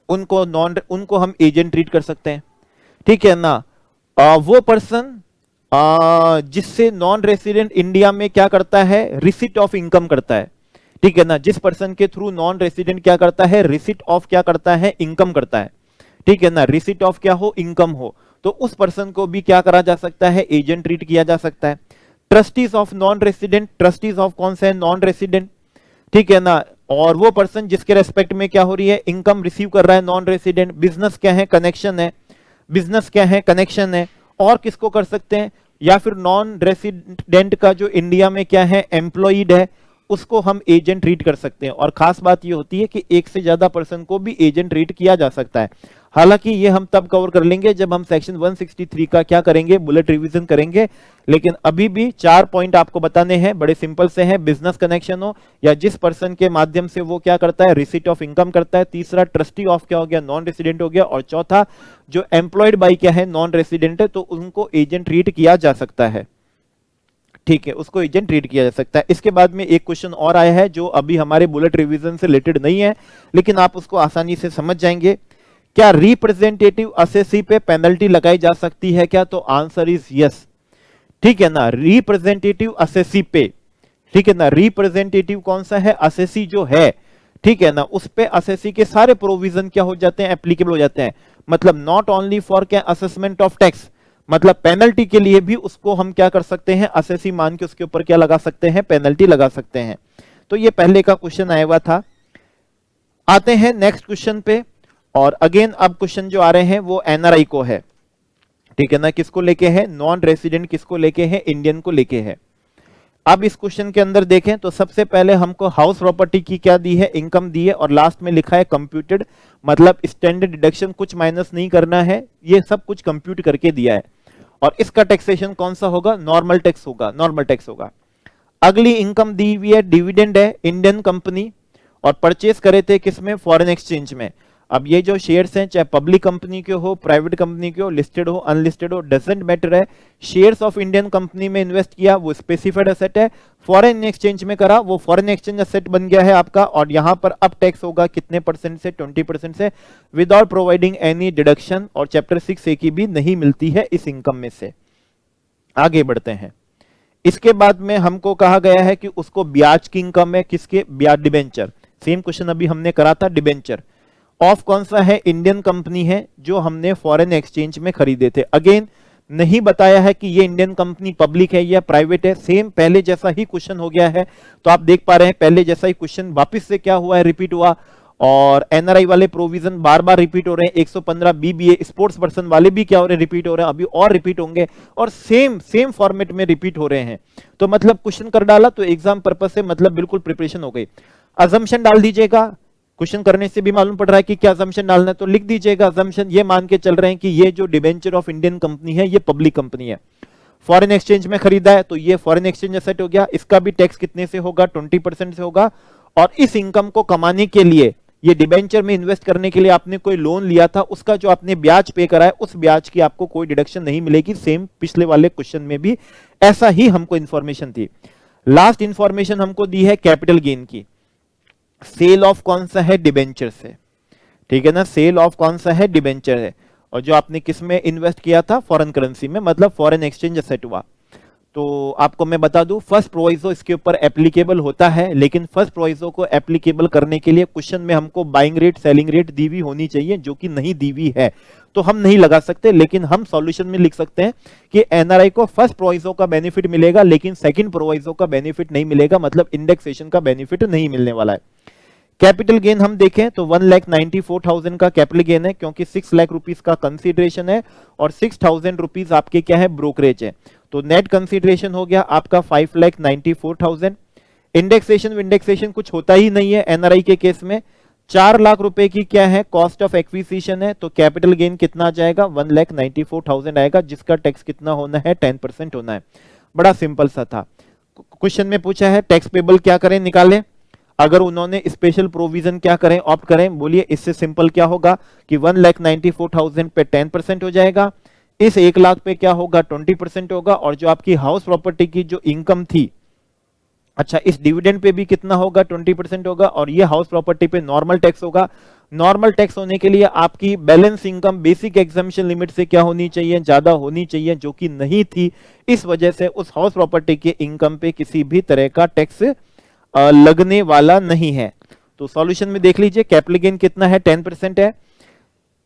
उनको हम एजेंट ट्रीट कर सकते हैं, ठीक है ना। वो पर्सन जिससे नॉन रेसिडेंट इंडिया में क्या करता है, रिसीट ऑफ इनकम करता है, ठीक है ना। जिस पर्सन के थ्रू नॉन रेसिडेंट क्या करता है, रिसीट ऑफ क्या करता है, इनकम करता है, ठीक है ना। रिसीट ऑफ क्या हो, इनकम हो, तो उस पर्सन को भी क्या करा जा सकता है, एजेंट ट्रीट किया जा सकता है। Trustees of non resident, trustees of कौन से है, नॉन रेसिडेंट, ठीक है ना। और वो पर्सन जिसके रेस्पेक्ट में क्या हो रही है, इनकम रिसीव कर रहा है नॉन रेसिडेंट, बिजनेस क्या है, कनेक्शन है, बिजनेस क्या है, कनेक्शन है। और किसको कर सकते हैं, या फिर नॉन रेसिडेंट का जो इंडिया में क्या है, एम्प्लॉयड है, उसको हम एजेंट ट्रीट कर सकते हैं। और खास बात ये होती है कि एक से ज्यादा पर्सन को भी एजेंट ट्रीट किया जा सकता है। हालांकि ये हम तब कवर कर लेंगे जब हम सेक्शन 163 का क्या करेंगे, बुलेट रिवीजन करेंगे। लेकिन अभी भी 4 पॉइंट आपको बताने हैं, बड़े सिंपल से हैं। बिजनेस कनेक्शन हो, या जिस पर्सन के माध्यम से वो क्या करता है, रिसीट ऑफ इनकम करता है। तीसरा ट्रस्टी ऑफ क्या हो गया, नॉन रेसिडेंट हो गया। और चौथा जो एम्प्लॉयड बाई क्या है, नॉन रेसिडेंट है, तो उनको एजेंट ट्रीट किया जा सकता है, ठीक है, उसको एजेंट ट्रीट किया जा सकता है। इसके बाद में एक क्वेश्चन और आया है जो अभी हमारे बुलेट रिवीजन से रिलेटेड नहीं है, लेकिन आप उसको आसानी से समझ जाएंगे। क्या रिप्रेजेंटेटिव असेसी पे पेनल्टी लगाई जा सकती है क्या, तो आंसर इज यस, ठीक है ना। रिप्रेजेंटेटिव असेसी पे, ठीक है ना, रिप्रेजेंटेटिव कौन सा है, असेसी जो है, ठीक है ना, उस पे असेसी के सारे प्रोविजन क्या हो जाते हैं, एप्लीकेबल हो जाते हैं। मतलब नॉट ओनली फॉर क्या, असेसमेंट ऑफ टैक्स, मतलब पेनल्टी के लिए भी उसको हम क्या कर सकते हैं, असेसी मान के उसके ऊपर क्या लगा सकते हैं, पेनल्टी लगा सकते हैं। तो ये पहले का क्वेश्चन आया हुआ था। आते हैं नेक्स्ट क्वेश्चन पे, और अगेन अब क्वेश्चन जो आ रहे हैं वो एनआरआई को है, ठीक है ना। किसको लेके है, नॉन रेसिडेंट किसको लेके है, इंडियन को लेके है। अब इस क्वेश्चन के अंदर देखें तो सबसे पहले हमको हाउस प्रॉपर्टी की क्या दी है, इनकम दी है, और लास्ट में लिखा है कंप्यूटेड, मतलब स्टैंडर्ड डिडक्शन कुछ माइनस नहीं करना है, ये सब कुछ कंप्यूट करके दिया है। और इसका टैक्सेशन कौन सा होगा, नॉर्मल टैक्स होगा, नॉर्मल टैक्स होगा। अगली इनकम दी हुई है, डिविडेंड है, इंडियन कंपनी, और परचेस करे थे किसमें, फॉरेन एक्सचेंज में। अब ये जो शेयर्स हैं, चाहे पब्लिक कंपनी के हो, प्राइवेट कंपनी के हो, लिस्टेड हो, अनलिस्टेड हो, डजंट मैटर है, शेयर्स ऑफ इंडियन कंपनी में इन्वेस्ट किया, वो स्पेसिफाइड एसेट है। फॉरेन एक्सचेंज में करा, वो फॉरेन एक्सचेंज एसेट बन गया है आपका। और यहां पर अब टैक्स होगा कितने परसेंट से, 20% से, विदाउट प्रोवाइडिंग एनी डिडक्शन। और चैप्टर 6A की भी नहीं मिलती है इस इनकम में से। आगे बढ़ते हैं। इसके बाद में हमको कहा गया है कि उसको ब्याज की इनकम है, किसके, ब्याज, डिबेंचर। सेम क्वेश्चन अभी हमने करा था, डिबेंचर ऑफ कौन सा है, इंडियन कंपनी है जो हमने फॉरेन एक्सचेंज में खरीदे थे। अगेन नहीं बताया है कि ये इंडियन कंपनी पब्लिक है या प्राइवेट है, सेम पहले जैसा ही क्वेश्चन हो गया है। तो आप देख पा रहे हैं पहले जैसा ही क्वेश्चन वापस से क्या हुआ है, रिपीट हुआ। और एनआरआई वाले प्रोविजन बार बार रिपीट हो रहे हैं। 115 बीबीए स्पोर्ट्स पर्सन वाले भी क्या हो रहे हैं, रिपीट हो रहे हैं, अभी और रिपीट होंगे, और सेम फॉर्मेट में रिपीट हो रहे हैं। तो मतलब क्वेश्चन कर डाला तो एग्जाम पर्पज से मतलब बिल्कुल प्रिपरेशन हो गई। अजम्पशन डाल दीजिएगा, क्वेश्चन करने से भी मालूम पड़ रहा है कि क्या अजम्पशन डालना है, तो लिख दीजिएगा अजम्पशन ये मान के चल रहे हैं कि ये जो डिबेंचर ऑफ इंडियन कंपनी है ये पब्लिक कंपनी है, फॉरेन एक्सचेंज में खरीदा है, तो ये फॉरेन एक्सचेंज एसेट हो गया। इसका भी टैक्स कितने से होगा, 20% से होगा। और इस इनकम को कमाने के लिए, ये डिबेंचर में इन्वेस्ट करने के लिए आपने कोई लोन लिया था, उसका जो आपने ब्याज पे करा है, उस ब्याज की आपको कोई डिडक्शन नहीं मिलेगी। सेम पिछले वाले क्वेश्चन में भी ऐसा ही हमको इंफॉर्मेशन थी। लास्ट इंफॉर्मेशन हमको दी है कैपिटल गेन की, सेल ऑफ कौन सा है, डिबेंचर से, ठीक है ना, सेल ऑफ कौन सा है, डिबेंचर है। और जो आपने किस में इन्वेस्ट किया था, फॉरेन करेंसी में, मतलब फॉरेन एक्सचेंज एसेट हुआ। तो आपको मैं बता दूं, फर्स्ट प्रोविजो इसके ऊपर एप्लीकेबल होता है, लेकिन फर्स्ट प्रोविजो को एप्लीकेबल करने के लिए क्वेश्चन में हमको बाइंग रेट सेलिंग रेट दी हुई होनी चाहिए, जो कि नहीं दी हुई है, तो हम नहीं लगा सकते। लेकिन हम सॉल्यूशन में लिख सकते हैं कि एनआरआई को फर्स्ट प्रोविजो का बेनिफिट मिलेगा, लेकिन सेकंड प्रोविजो का बेनिफिट नहीं मिलेगा, मतलब इंडेक्सेशन का बेनिफिट नहीं मिलने वाला है। कैपिटल गेन हम देखें तो 1,94,000 का कैपिटल गेन है, क्योंकि 6 लाख रुपीस का कंसीडरेशन है और 6,000 रुपीस आपके क्या है, ब्रोकरेज है। तो नेट कंसीडरेशन हो गया आपका 5,94,000। इंडेक्सेशन कुछ होता ही नहीं है एनआरआई के केस में। 4 लाख रुपए की क्या है, कॉस्ट ऑफ एक्विजिशन है, तो कैपिटल गेन कितना आ जाएगा, 1,94,000 आएगा, जिसका टैक्स कितना होना है, 10% होना है। बड़ा सिंपल सा था। क्वेश्चन में पूछा है टैक्स पेबल क्या करें, निकालें। अगर उन्होंने स्पेशल प्रोविजन क्या करें, ऑप्ट करें, बोलिए इससे सिंपल क्या होगा कि 1,94,000 पे 10% हो जाएगा, इस 1 लाख पे क्या होगा, 20% होगा, और जो आपकी हाउस प्रॉपर्टी की जो इनकम थी, अच्छा इस डिविडेंड पे भी कितना होगा, 20% होगा, और ये हाउस प्रॉपर्टी पे नॉर्मल टैक्स होगा। नॉर्मल टैक्स होने के लिए आपकी balance income basic exemption limit से क्या होनी चाहिए, ज्यादा होनी चाहिए, जो कि नहीं थी। इस वजह से उस हाउस प्रॉपर्टी के इनकम पे किसी भी तरह का टैक्स लगने वाला नहीं है। तो सॉल्यूशन में देख लीजिए, कैपिटल गेन कितना है, 10% है।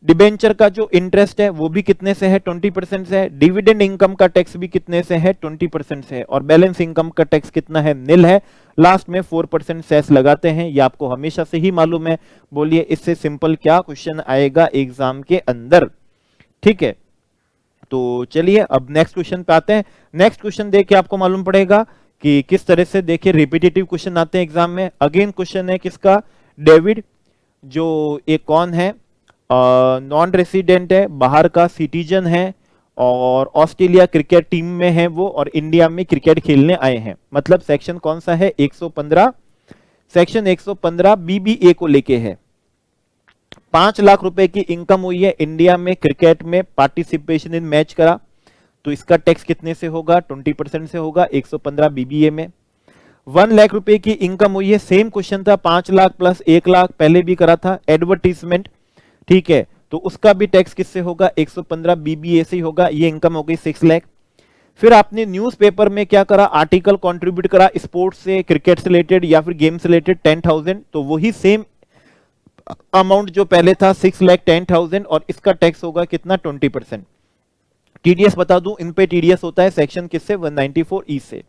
डिबेंचर का जो इंटरेस्ट है वो भी कितने से है, 20% से है। डिविडेंड इनकम का टैक्स भी कितने से है, 20% से है। और बैलेंस इनकम का टैक्स कितना है, निल है। लास्ट में 4% सेस लगाते हैं, ये आपको हमेशा से ही मालूम है। बोलिए इससे सिंपल क्या क्वेश्चन आएगा एग्जाम के अंदर, ठीक है। तो चलिए अब नेक्स्ट क्वेश्चन पे आते हैं। नेक्स्ट क्वेश्चन देख के आपको मालूम पड़ेगा कि किस तरह से, देखिए रिपीटेटिव क्वेश्चन आते हैं एग्जाम में। अगेन क्वेश्चन है किसका, डेविड, जो एक कौन है, नॉन रेसिडेंट है, बाहर का सिटीजन है, और ऑस्ट्रेलिया क्रिकेट टीम में है वो, और इंडिया में क्रिकेट खेलने आए हैं। मतलब सेक्शन कौन सा है, 115, सेक्शन 115 बीबीए को लेके है। 5 लाख रुपए की इनकम हुई है, इंडिया में क्रिकेट में पार्टिसिपेशन इन मैच करा, तो इसका टैक्स कितने से होगा, 20% से होगा 115 बीबीए में। 1 लाख रुपए की इनकम हुई है, सेम क्वेश्चन था, 5 लाख प्लस 1 लाख पहले भी करा था, एडवर्टीजमेंट, ठीक है, तो उसका भी टैक्स किससे होगा, 115 बीबीए से होगा। ये इनकम हो गई 6 लाख। फिर आपने न्यूज़पेपर में क्या करा, आर्टिकल कंट्रीब्यूट करा स्पोर्ट्स से, क्रिकेट से रिलेटेड या फिर गेम से रिलेटेड, 10,000, तो वही सेम अमाउंट जो पहले था 6,10,000, और इसका टैक्स होगा कितना, 20%। टीडीएस बता दूं, इन पे टीडीएस होता है सेक्शन किससे, 194E से।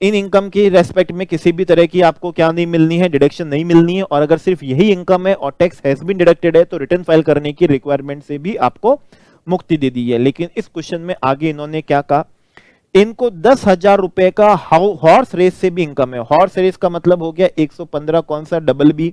इन इनकम की रेस्पेक्ट में किसी भी तरह की आपको क्या नहीं मिलनी है, डिडक्शन नहीं मिलनी है। और अगर सिर्फ यही इनकम है और टैक्स हैज बीन डिडक्टेड है, तो रिटर्न फाइल करने की रिक्वायरमेंट से भी आपको मुक्ति दे दी है। लेकिन इस क्वेश्चन में आगे इन्होंने क्या कहा, इनको 10,000 रुपए का हॉर्स रेस से भी इनकम है। हॉर्स रेस का मतलब हो गया 115, कौन सा, डबल बी,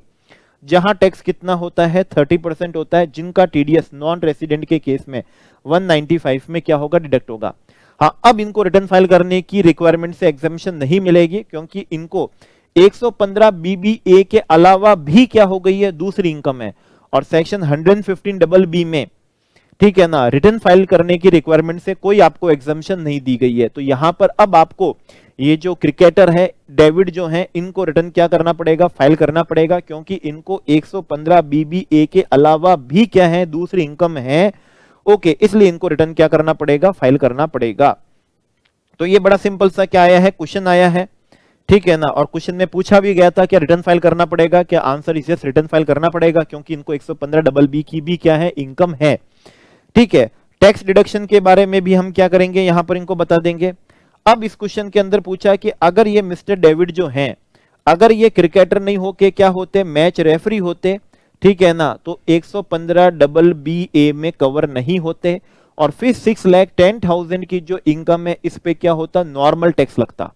जहां टैक्स कितना होता है, 30% होता है, जिनका टीडीएस नॉन रेसिडेंट के केस में 195 में क्या होगा, डिडक्ट होगा। हाँ, अब इनको रिटर्न फाइल करने की रिक्वायरमेंट से एग्जामिशन नहीं मिलेगी, क्योंकि इनको 115 बीबीए के अलावा भी क्या हो गई है, दूसरी इनकम है। और सेक्शन 115 डबल बी में, ठीक है ना, रिटर्न फाइल करने की रिक्वायरमेंट से कोई आपको एग्जामिशन नहीं दी गई है। तो यहां पर अब आपको ये जो क्रिकेटर है डेविड जो है, इनको रिटर्न क्या करना पड़ेगा, फाइल करना पड़ेगा, क्योंकि इनको 115 बीबीए के अलावा भी क्या है, दूसरी इनकम है। ओके, इसलिए इनको रिटर्न क्या करना पड़ेगा, फाइल करना पड़ेगा। तो ये बड़ा सिंपल सा क्या आया है, क्वेश्चन आया है, ठीक है ना। और क्वेश्चन में पूछा भी गया था क्या रिटर्न फाइल करना पड़ेगा, क्या answer is yes, return file करना पड़ेगा, क्योंकि इनको 115 डबल बी की भी क्या है, इनकम है, ठीक है। टैक्स डिडक्शन के बारे में भी हम क्या करेंगे, यहां पर इनको बता देंगे। अब इस क्वेश्चन के अंदर पूछा कि अगर ये मिस्टर डेविड जो हैं, अगर ये क्रिकेटर नहीं होके क्या होते, मैच रेफरी होते, ठीक है ना, तो 115 डबल बी ए में कवर नहीं होते। और फिर 6,10,000 की जो इनकम है, इस पे क्या होता, नॉर्मल टैक्स लगता।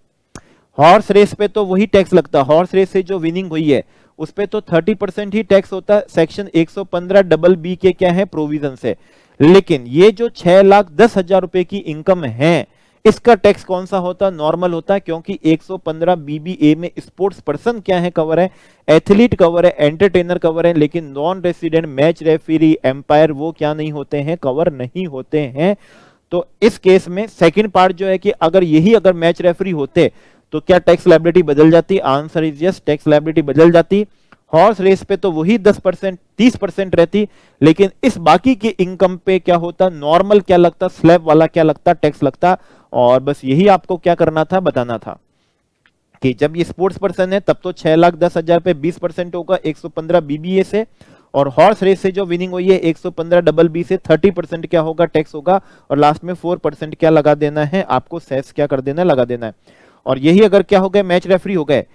हॉर्स रेस पे तो वही टैक्स लगता, हॉर्स रेस से जो विनिंग हुई है उस पे तो 30% ही टैक्स होता सेक्शन 115 डबल बी के क्या है, प्रोविजन से। लेकिन ये जो 6,10,000 रुपए की इनकम है, इसका टैक्स कौन सा होता, नॉर्मल होता, क्योंकि 115 बीबीए में स्पोर्ट्स पर्सन क्या है, कवर है, एथलीट कवर है, एंटरटेनर कवर है, लेकिन non resident match referee umpire वो क्या नहीं होते हैं, कवर नहीं होते हैं। तो इस केस में सेकंड पार्ट जो है कि अगर मैच रेफरी होते तो क्या टैक्स लायबिलिटी बदल जाती, answer is yes, tax liability बदल जाती। हॉर्स रेस पे तो वही 10% 30% रहती, लेकिन इस बाकी के इनकम पे क्या होता, नॉर्मल क्या लगता, स्लैब वाला क्या लगता, टैक्स लगता। और बस यही आपको क्या करना था, बताना था कि जब ये स्पोर्ट्स पर्सन है तब तो 6,10,000 पे 20% होगा 115 बीबीए से, और हॉर्स रेस से जो विनिंग हुई है 115 डबल बी से 30% क्या होगा, टैक्स होगा, और लास्ट में 4% क्या लगा देना है आपको, सेस क्या कर देना है, लगा देना है। और यही अगर क्या हो गए, मैच रेफरी हो गए,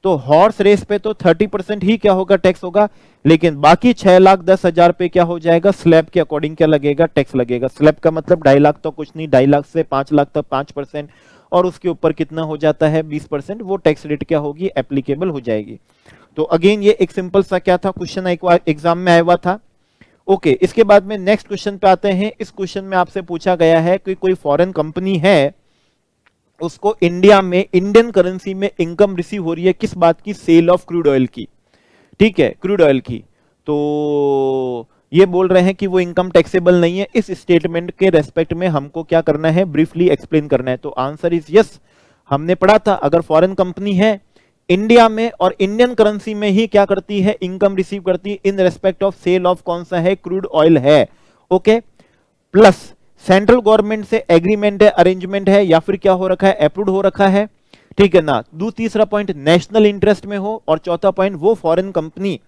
तो हॉर्स रेस पे तो 30% ही क्या होगा, टैक्स होगा, लेकिन बाकी 6,10,000 पे क्या हो जाएगा, स्लैब के अकॉर्डिंग क्या लगेगा, टैक्स लगेगा। स्लैब का मतलब 2.5 लाख तो कुछ नहीं, 2.5 लाख से 5 लाख तक 5%, और उसके ऊपर कितना हो जाता है 20%, वो टैक्स रेट क्या होगी, एप्लीकेबल हो जाएगी। तो अगेन ये एक सिंपल सा क्या था, क्वेश्चन एग्जाम में आया हुआ था। ओके, इसके बाद में नेक्स्ट क्वेश्चन पे आते हैं। इस क्वेश्चन में आपसे पूछा गया है कि कोई फॉरेन कंपनी है, उसको इंडिया में इंडियन करेंसी में इनकम रिसीव हो रही है, किस बात की, सेल ऑफ क्रूड ऑयल की। ठीक है, क्रूड ऑयल की। तो ये बोल रहे हैं कि वो इनकम टैक्सेबल नहीं है। इस स्टेटमेंट के रेस्पेक्ट में हमको क्या करना है, ब्रीफली एक्सप्लेन करना है। तो आंसर इज यस। हमने पढ़ा था अगर फॉरेन कंपनी है इंडिया में और इंडियन करेंसी में ही क्या करती है, इनकम रिसीव करती है in respect of sale of कौन सा है, क्रूड ऑयल है। ओके, प्लस सेंट्रल गवर्नमेंट से एग्रीमेंट है, अरेंजमेंट है, या फिर क्या हो रखा है, अप्रूव्ड हो रखा है। ठीक है ना। तीसरा पॉइंट नेशनल इंटरेस्ट में हो, और चौथा पॉइंट वो फॉरेन कंपनी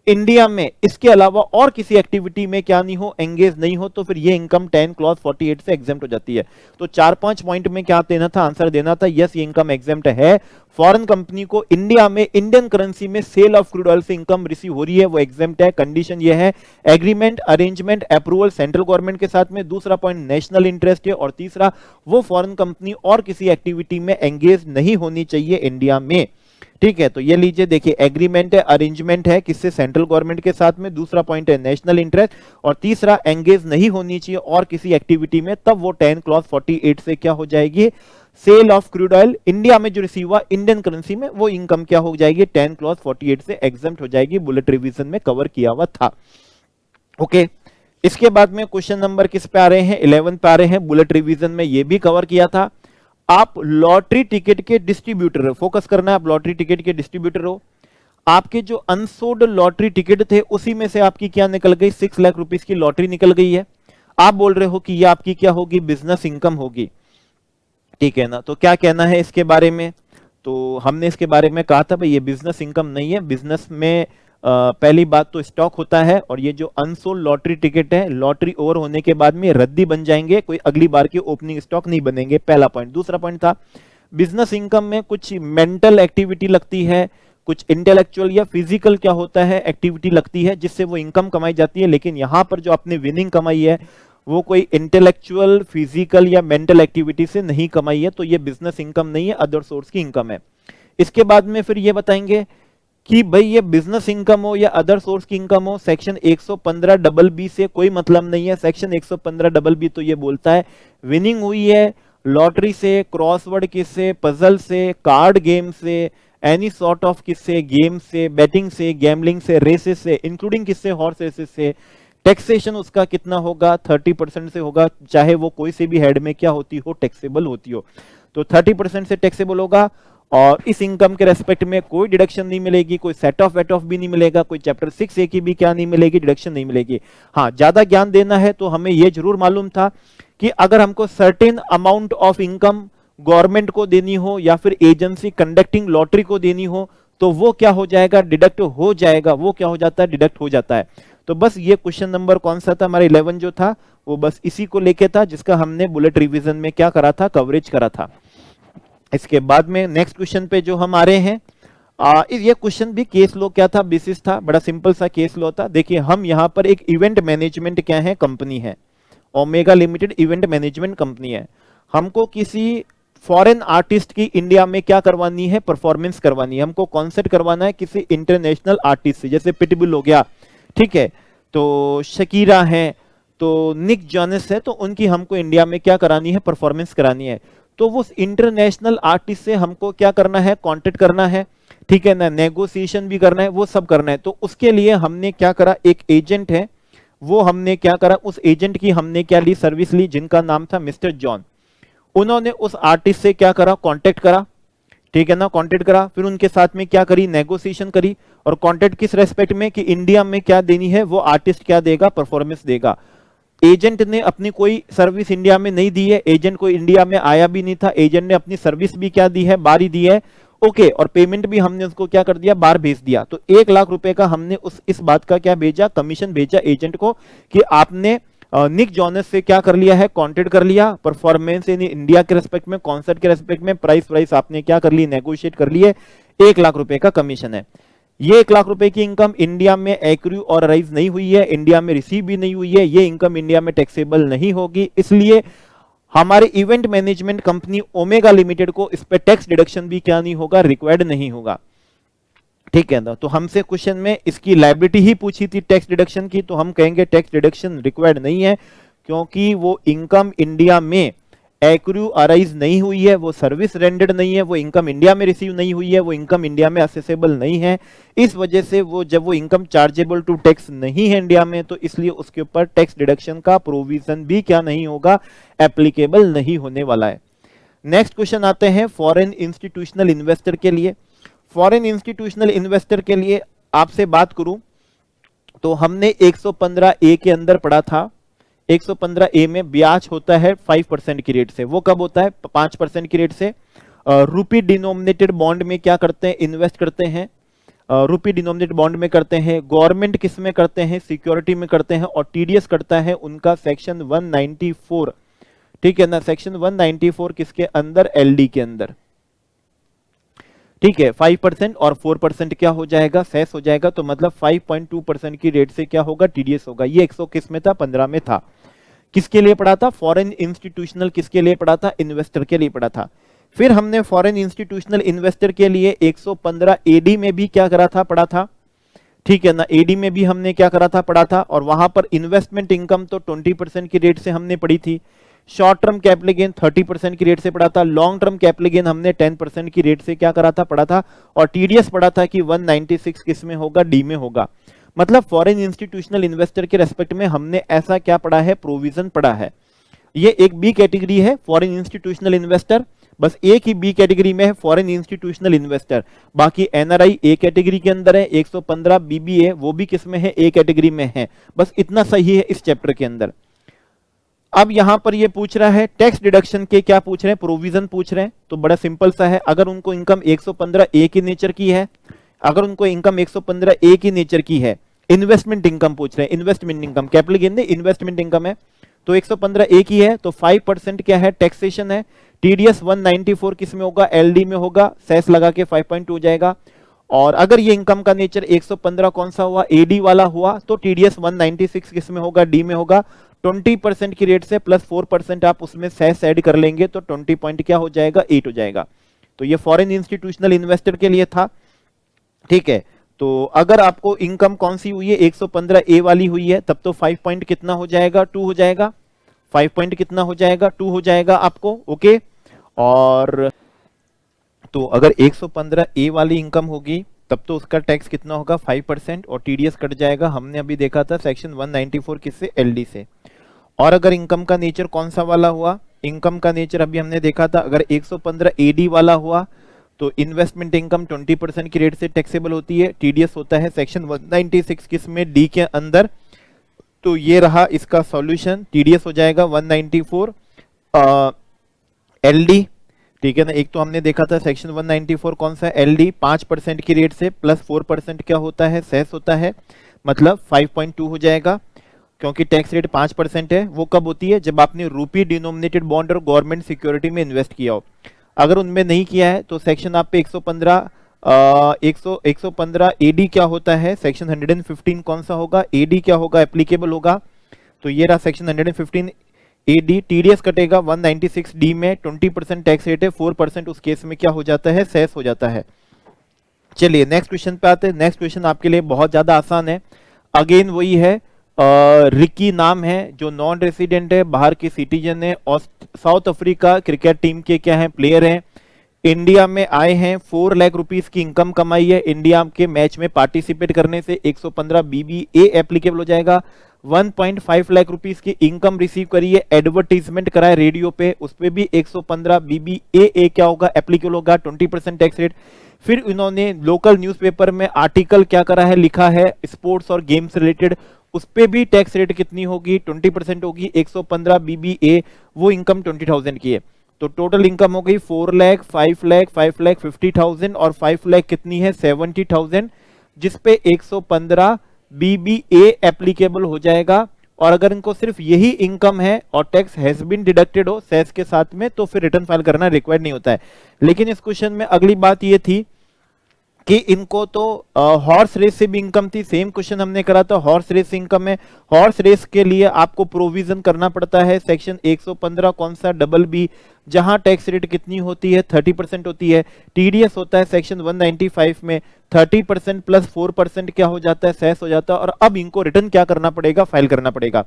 इंडिया में इसके अलावा और किसी एक्टिविटी में क्या नहीं हो, एंगेज नहीं हो, तो फिर ये इनकम 10 क्लॉज 48 से एग्जेम्प्ट हो जाती है। तो 4-5 पॉइंट में क्या देना था, आंसर देना था यस, ये इनकम एग्जेम्प्ट है। फॉरेन कंपनी को इंडिया में इंडियन करेंसी में सेल ऑफ क्रूड ऑयल से इनकम रिसीव हो रही है, वो एग्जेम्प्ट है। कंडीशन ये है agreement, arrangement, approval central government के साथ में। दूसरा पॉइंट नेशनल इंटरेस्ट है, और तीसरा वो फॉरेन कंपनी और किसी एक्टिविटी में एंगेज नहीं होनी चाहिए इंडिया में। ठीक है, तो ये लीजिए, देखिए एग्रीमेंट है, अरेंजमेंट है, किससे, सेंट्रल गवर्नमेंट के साथ में। दूसरा पॉइंट है नेशनल इंटरेस्ट, और तीसरा एंगेज नहीं होनी चाहिए और किसी एक्टिविटी में, तब वो 10 क्लॉज 48 से क्या हो जाएगी, sale of crude oil India में जो रिसीव हुआ इंडियन करेंसी में, वो इनकम क्या हो जाएगी, 10 क्लॉज 48 से एग्जेम्प्ट हो जाएगी। बुलेट रिवीजन में कवर किया हुआ था। ओके, इसके बाद में क्वेश्चन नंबर किस पे आ रहे हैं, 11 पे आ रहे हैं। बुलेट रिवीजन में ये भी कवर किया था। आप लॉटरी टिकट के डिस्ट्रीब्यूटर, फोकस करना है, आप लॉटरी टिकट के डिस्ट्रीब्यूटर हो। आपके जो अनसोल्ड लॉटरी टिकट थे उसी में से आपकी क्या निकल गई, 6 लाख रुपीस की लॉटरी निकल गई है। आप बोल रहे हो कि ये आपकी क्या होगी, बिजनेस इनकम होगी। ठीक है ना। तो क्या कहना है इसके बारे में, तो हमने इसके बारे में कहा था भाई ये बिजनेस इनकम नहीं है। बिजनेस में पहली बात तो स्टॉक होता है, और ये जो अनसोल्ड लॉटरी टिकट है, लॉटरी ओवर होने के बाद में रद्दी बन जाएंगे, कोई अगली बार के ओपनिंग स्टॉक नहीं बनेंगे। पहला पॉइंट। दूसरा पॉइंट था बिजनेस इनकम में कुछ मेंटल एक्टिविटी लगती है, कुछ इंटेलेक्चुअल या फिजिकल क्या होता है, एक्टिविटी लगती है, जिससे वो इनकम कमाई जाती है। लेकिन यहां पर जो आपने विनिंग कमाई है वो कोई इंटेलेक्चुअल, फिजिकल या मेंटल एक्टिविटी से नहीं कमाई है, तो ये बिजनेस इनकम नहीं है, अदर सोर्स की इनकम है। इसके बाद में फिर ये बताएंगे कि भाई ये बिजनेस इनकम हो या अदर सोर्स की इनकम हो, सेक्शन 115 डबल बी से कोई मतलब नहीं है। सेक्शन 115 डबल बी तो ये बोलता है विनिंग हुई है लॉटरी से, क्रॉसवर्ड किससे, पजल से, कार्ड गेम से, एनी सॉर्ट ऑफ किससे, गेम से, बैटिंग से, गैम्बलिंग से, रेसेस से, इंक्लूडिंग किससे, हॉर्स रेसेस से। टैक्सेशन उसका कितना होगा, 30% से होगा, चाहे वो कोई से भी हेड में क्या होती हो, टैक्सेबल होती हो। तो 30% से टैक्सेबल होगा, और इस इनकम के रेस्पेक्ट में कोई डिडक्शन नहीं मिलेगी, कोई सेट ऑफ वेट ऑफ भी नहीं मिलेगा, कोई चैप्टर 6A की भी क्या नहीं मिलेगी, डिडक्शन नहीं मिलेगी। हाँ, ज्यादा ज्ञान देना है तो हमें यह जरूर मालूम था कि अगर हमको certain amount of income government को देनी हो या फिर एजेंसी कंडक्टिंग लॉटरी को देनी हो, तो वो क्या हो जाएगा, डिडक्ट हो जाएगा। वो क्या हो जाता है, डिडक्ट हो जाता है। तो बस ये क्वेश्चन नंबर कौन सा था, हमारा 11 जो था वो बस इसी को लेके था, जिसका हमने बुलेट रिवीजन में क्या करा था, कवरेज करा था। इसके बाद में नेक्स्ट क्वेश्चन पे जो हम आ रहे हैं, ये क्वेश्चन भी केस लो क्या था, बेसिस था, बड़ा सिंपल सा केस लो था। देखिए हम यहाँ पर एक इवेंट मैनेजमेंट क्या है, कंपनी है, omega limited event management company है। हमको किसी फॉरेन आर्टिस्ट की इंडिया में क्या करवानी है, परफॉर्मेंस करवानी है। हमको कॉन्सर्ट करवाना है किसी इंटरनेशनल आर्टिस्ट से, जैसे पिटबुल हो गया, ठीक है, तो शकीरा है, तो निक जॉनस है, तो उनकी हमको इंडिया में क्या करानी है, परफॉर्मेंस करानी है। तो वो इंटरनेशनल आर्टिस्ट से हमको क्या करना है, कांटेक्ट करना है, ठीक है ना, नेगोशिएशन भी करना है, वो सब करना है। तो उसके लिए हमने क्या करा, एक एजेंट है, वो हमने क्या करा, उस एजेंट की हमने क्या ली, सर्विस ली, जिनका नाम था मिस्टर जॉन। उन्होंने उस आर्टिस्ट से क्या करा, कांटेक्ट करा, ठीक है ना, कांटेक्ट करा, फिर उनके साथ में क्या करी, नेगोशिएशन करी। और कांटेक्ट किस रेस्पेक्ट में, कि इंडिया में क्या देनी है, वो आर्टिस्ट क्या देगा, परफॉर्मेंस देगा। एजेंट ने अपनी कोई सर्विस इंडिया में नहीं दी है, एजेंट को इंडिया में आया भी नहीं था, एजेंट ने अपनी सर्विस भी क्या दी है, बाहर ही दी है, ओके, और पेमेंट भी हमने उसको क्या कर दिया, बाहर भेज दिया। तो 1 लाख रुपए का हमने इस बात का क्या भेजा, कमीशन भेजा एजेंट को कि आपने निक जॉनस से क्या कर लिया है, कॉन्टेक्ट कर लिया, परफॉर्मेंस इन इंडिया के रेस्पेक्ट में, कॉन्सर्ट के रेस्पेक्ट में, प्राइस आपने क्या कर ली, नेगोशिएट कर लिए, 1 लाख रुपए का कमीशन है। ये 1 लाख रुपए की इनकम इंडिया में एक्रू और राइज नहीं हुई है, इंडिया में रिसीव भी नहीं हुई है, ये इनकम इंडिया में टैक्सेबल नहीं होगी, इसलिए हमारे event management company omega limited को इस पे टैक्स डिडक्शन भी क्या नहीं होगा, रिक्वायर्ड नहीं होगा। ठीक है ना, तो हमसे क्वेश्चन में इसकी लायबिलिटी ही पूछी थी टैक्स डिडक्शन की, तो हम कहेंगे टैक्स डिडक्शन रिक्वायर्ड नहीं है, क्योंकि वो इनकम इंडिया में एक्रू अराइज नहीं हुई है, वो सर्विस रेंडर्ड नहीं है, वो इनकम इंडिया में रिसीव नहीं हुई है, वो इनकम इंडिया में असेसेबल नहीं है, इस वजह से वो जब वो इनकम चार्जेबल टू टैक्स नहीं है इंडिया में, तो इसलिए उसके ऊपर टैक्स डिडक्शन का प्रोविजन भी क्या नहीं होगा, एप्लीकेबल नहीं होने वाला है। नेक्स्ट क्वेश्चन आते हैं फॉरेन इंस्टीट्यूशनल इन्वेस्टर के लिए। फॉरेन इंस्टीट्यूशनल इन्वेस्टर के लिए आपसे बात करूं तो हमने 115A के अंदर पढ़ा था, 115A में ब्याज होता है 5% की रेट से। वो कब होता है, 5% की रेट से। रूपी डिनोमिनेटेड बॉन्ड में क्या करते हैं, इन्वेस्ट करते हैं, रूपी डिनोमिनेटेड बॉन्ड में करते हैं। गवर्नमेंट किस में करते हैं, सिक्योरिटी में करते हैं, और टीडीएस करता है उनका सेक्शन 194, ठीक है ना, सेक्शन 194 किसके अंदर, एलडी के अंदर, ठीक है। 5% और 4% क्या हो जाएगा, सेस हो जाएगा, तो मतलब 5.2% की रेट से क्या होगा, टीडीएस होगा। ये 100 किस में था, 15 में था। किसके लिए पढ़ा था, फॉरेन इंस्टीट्यूशनल, किसके लिए पढ़ा था, इन्वेस्टर के लिए पढ़ा था। फिर हमने फॉरेन इंस्टीट्यूशनल इन्वेस्टर के लिए 115 एडी में भी क्या करा था, पढ़ा था, ठीक है ना, एडी में भी हमने क्या करा था, पढ़ा था, और वहां पर इन्वेस्टमेंट इनकम तो 20% की रेट से हमने पढ़ी थी। शॉर्ट टर्म कैपिटल गेन 30% की रेट से पढ़ा था, लॉन्ग टर्म कैपिटल गेन हमने 10% की रेट से क्या करा था, पढ़ा था, और टीडीएस पढ़ा था कि 196 किस में होगा, डी में होगा। मतलब फॉरेन इंस्टीट्यूशनल इन्वेस्टर के रेस्पेक्ट में हमने ऐसा क्या पढ़ा है, प्रोविजन पढ़ा है। ये एक बी कैटेगरी है फॉरेन इंस्टीट्यूशनल इन्वेस्टर, बस एक ही बी कैटेगरी में है फॉरेन इंस्टीट्यूशनल इन्वेस्टर, बाकी एनआरआई ए कैटेगरी के अंदर है, 115 बीबीए वो भी किस में है, ए कैटेगरी में है। बस इतना सही है इस चैप्टर के अंदर। अब यहां पर ये पूछ रहा है टैक्स डिडक्शन के क्या पूछ रहे हैं, प्रोविजन पूछ रहे हैं, तो बड़ा सिंपल सा है। अगर उनको इनकम 115A की नेचर की है, अगर उनको इनकम 115A की नेचर की है, इन्वेस्टमेंट इनकम पूछ रहे हैं, इन्वेस्टमेंट इनकम, कैपिटल गेन नहीं, इन्वेस्टमेंट इनकम है, तो 115A की है, तो 5% क्या है, टैक्सेशन है। टीडीएस 194 किस में होगा, एलडी में होगा, सेस लगा के 5.2 हो जाएगा। और अगर ये इनकम का नेचर 115 कौन सा हुआ, एडी वाला हुआ, तो टीडीएस 196 किस में होगा, डी में होगा। 20% की रेट से प्लस 4% आप उसमें सेस ऐड कर लेंगे तो 20 पॉइंट क्या हो जाएगा, 8 हो जाएगा। तो ये फॉरेन इंस्टीट्यूशनल इन्वेस्टर के लिए था, ठीक है। तो अगर आपको इनकम कौन सी हुई है, 115A वाली हुई है, तब तो 5 पॉइंट कितना हो जाएगा, 2 हो जाएगा। 5 पॉइंट कितना हो जाएगा, 2 हो जाएगा आपको, ओके। और तो अगर 115A वाली इनकम होगी तब तो उसका टैक्स कितना होगा, 5%, और टीडीएस कट जाएगा। हमने अभी देखा था सेक्शन 194 किससे, एलडी से। और अगर इनकम का नेचर कौन सा वाला हुआ, इनकम का नेचर अभी हमने देखा था, अगर 115AD वाला हुआ तो इन्वेस्टमेंट इनकम 20% की रेट से टैक्सेबल होती है, टीडीएस होता है सेक्शन 196 किस में, डी के अंदर। तो ये रहा इसका सॉल्यूशन, टीडीएस हो जाएगा 194 एलडी, ठीक है ना। एक तो हमने देखा था सेक्शन 194 कौन सा, एलडी, 5% की रेट से प्लस 4% क्या होता है, सेस होता है, मतलब 5.2 हो जाएगा, क्योंकि टैक्स रेट 5% है। वो कब होती है, जब आपने रूपी डिनोमिनेटेड बॉन्ड और गवर्नमेंट सिक्योरिटी में इन्वेस्ट किया हो। अगर उनमें नहीं किया है तो सेक्शन आप पे 115 एडी क्या होता है, सेक्शन 115 कौन सा होगा, एडी क्या होगा, एप्लीकेबल होगा। तो ये रहा सेक्शन 115 एडी, टीडीएस कटेगा 196 डी में, 20% टैक्स रेट है, 4% उस केस में क्या हो जाता है, सेस हो जाता है। चलिए नेक्स्ट क्वेश्चन पे आते हैं। नेक्स्ट क्वेश्चन आपके लिए बहुत ज्यादा आसान है, अगेन वही है, रिकी नाम है, जो नॉन रेसिडेंट है, बाहर के सिटीजन है, और साउथ अफ्रीका क्रिकेट टीम के क्या है, प्लेयर हैं, इंडिया में आए हैं, 4 लाख रुपीस की इनकम कमाई है, इंडिया के मैच में पार्टिसिपेट करने से 115 बीबीए एप्लीकेबल हो जाएगा। 1.5 लाख रुपीस की इनकम रिसीव करी है, एडवर्टीजमेंट कराए रेडियो पे, उस पे भी 115 बीबीए क्या होगा, एप्लीकेबल होगा, 20% टैक्स रेट। फिर इन्होंने लोकल न्यूज़पेपर में आर्टिकल क्या करा है, लिखा है स्पोर्ट्स और गेम्स रिलेटेड, उस पे भी टैक्स रेट कितनी होगी, 20% होगी। 115 BBA वो इनकम 20,000 की है, तो टोटल इनकम हो गई 4 लाख, 5 लाख, 5 लाख 50,000 और 5 लाख कितनी है 70,000, जिसपे 115 BBA एप्लीकेबल हो जाएगा। और अगर इनको सिर्फ यही इनकम है और टैक्स हैज बीन डिडक्टेड हो सेस के साथ में, तो फिर रिटर्न फाइल करना रिक्वायर्ड नहीं होता है। लेकिन इस क्वेश्चन में अगली बात ये थी कि इनको तो हॉर्स रेस से भी इनकम थी। सेम क्वेश्चन हमने करा था, हॉर्स रेस इनकम है। हॉर्स रेस के लिए आपको प्रोविजन करना पड़ता है सेक्शन 115 कौन सा, डबल बी, जहां टैक्स रेट कितनी होती है 30% होती है। टीडीएस होता है सेक्शन 195 में 30% प्लस 4% क्या हो जाता है, सेस हो जाता है। और अब इनको रिटर्न क्या करना पड़ेगा, फाइल करना पड़ेगा।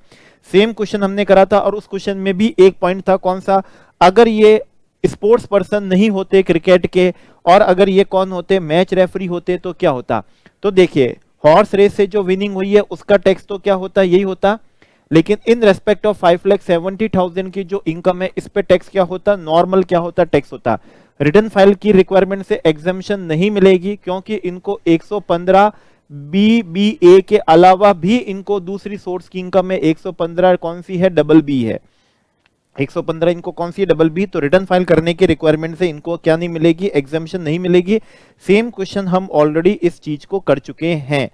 सेम क्वेश्चन हमने करा था और उस क्वेश्चन में भी एक पॉइंट था कौन सा, अगर ये स्पोर्ट्स पर्सन नहीं होते क्रिकेट के और अगर ये कौन होते, मैच रेफरी होते, तो क्या होता। तो देखिए हॉर्स रेस से जो विनिंग हुई है उसका टैक्स तो क्या होता, यही होता। लेकिन इन रेस्पेक्ट ऑफ 5,70,000 की जो इनकम है इस पे टैक्स क्या होता, नॉर्मल क्या होता, टैक्स होता। रिटर्न फाइल की रिक्वायरमेंट से एग्जम्पशन नहीं मिलेगी, क्योंकि इनको 115 BBA के अलावा भी इनको दूसरी सोर्स की इनकम है। 115 कौन सी है, डबल बी है। 115 इनको कौन सी है, डबल बी। तो रिटर्न फाइल करने की रिक्वायरमेंट से इनको क्या नहीं मिलेगी, एग्जम्पशन नहीं मिलेगी। सेम क्वेश्चन हम ऑलरेडी इस चीज को कर चुके हैं।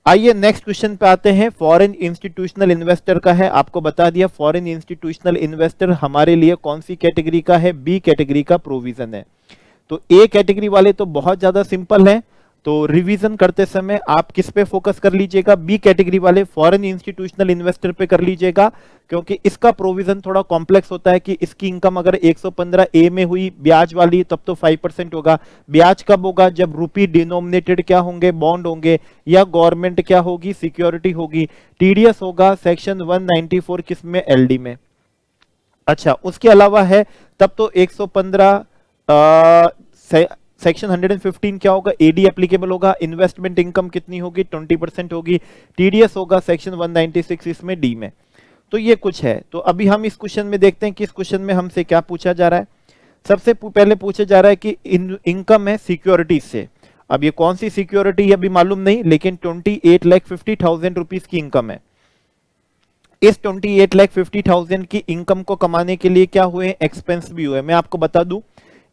आइए नेक्स्ट क्वेश्चन पे आते हैं। फॉरेन इंस्टीट्यूशनल इन्वेस्टर का है, आपको बता दिया फॉरेन इंस्टीट्यूशनल इन्वेस्टर हमारे लिए कौन सी कैटेगरी का है, बी कैटेगरी का प्रोविजन है। तो ए कैटेगरी वाले तो बहुत ज्यादा सिंपल है, तो रिवीजन करते समय आप किस पे फोकस कर लीजिएगा, बी कैटेगरी वाले फॉरेन इंस्टीट्यूशनल इन्वेस्टर पे कर लीजिएगा, क्योंकि इसका प्रोविजन थोड़ा कॉम्प्लेक्स होता है कि इसकी इनकम अगर 115 ए में हुई ब्याज वाली तब तो 5% होगा। ब्याज कब होगा, जब रुपी डिनोमिनेटेड क्या होंगे, बॉन्ड होंगे, या गवर्नमेंट क्या होगी, सिक्योरिटी होगी। टीडीएस होगा सेक्शन 194 किस में, एलडी में। अच्छा उसके अलावा है तब तो 115 सेक्शन 115 क्या होगा, एडी एप्लीकेबल होगा। इन्वेस्टमेंट इनकम कितनी होगी, 20% होगी। टीडीएस होगा सेक्शन 196 इसमें, डी में। तो ये कुछ है। तो अभी हम इस क्वेश्चन में देखते हैं कि इस क्वेश्चन में हमसे क्या पूछा जा रहा है। सबसे पहले पूछा जा रहा है कि इनकम है सिक्योरिटी से। अब ये कौन सी सिक्योरिटी अभी मालूम नहीं, लेकिन 28,50,000 रुपीज की इनकम है। इस 28,50,000 की इनकम को कमाने के लिए क्या हुए, एक्सपेंस भी हुए। मैं आपको बता दूं,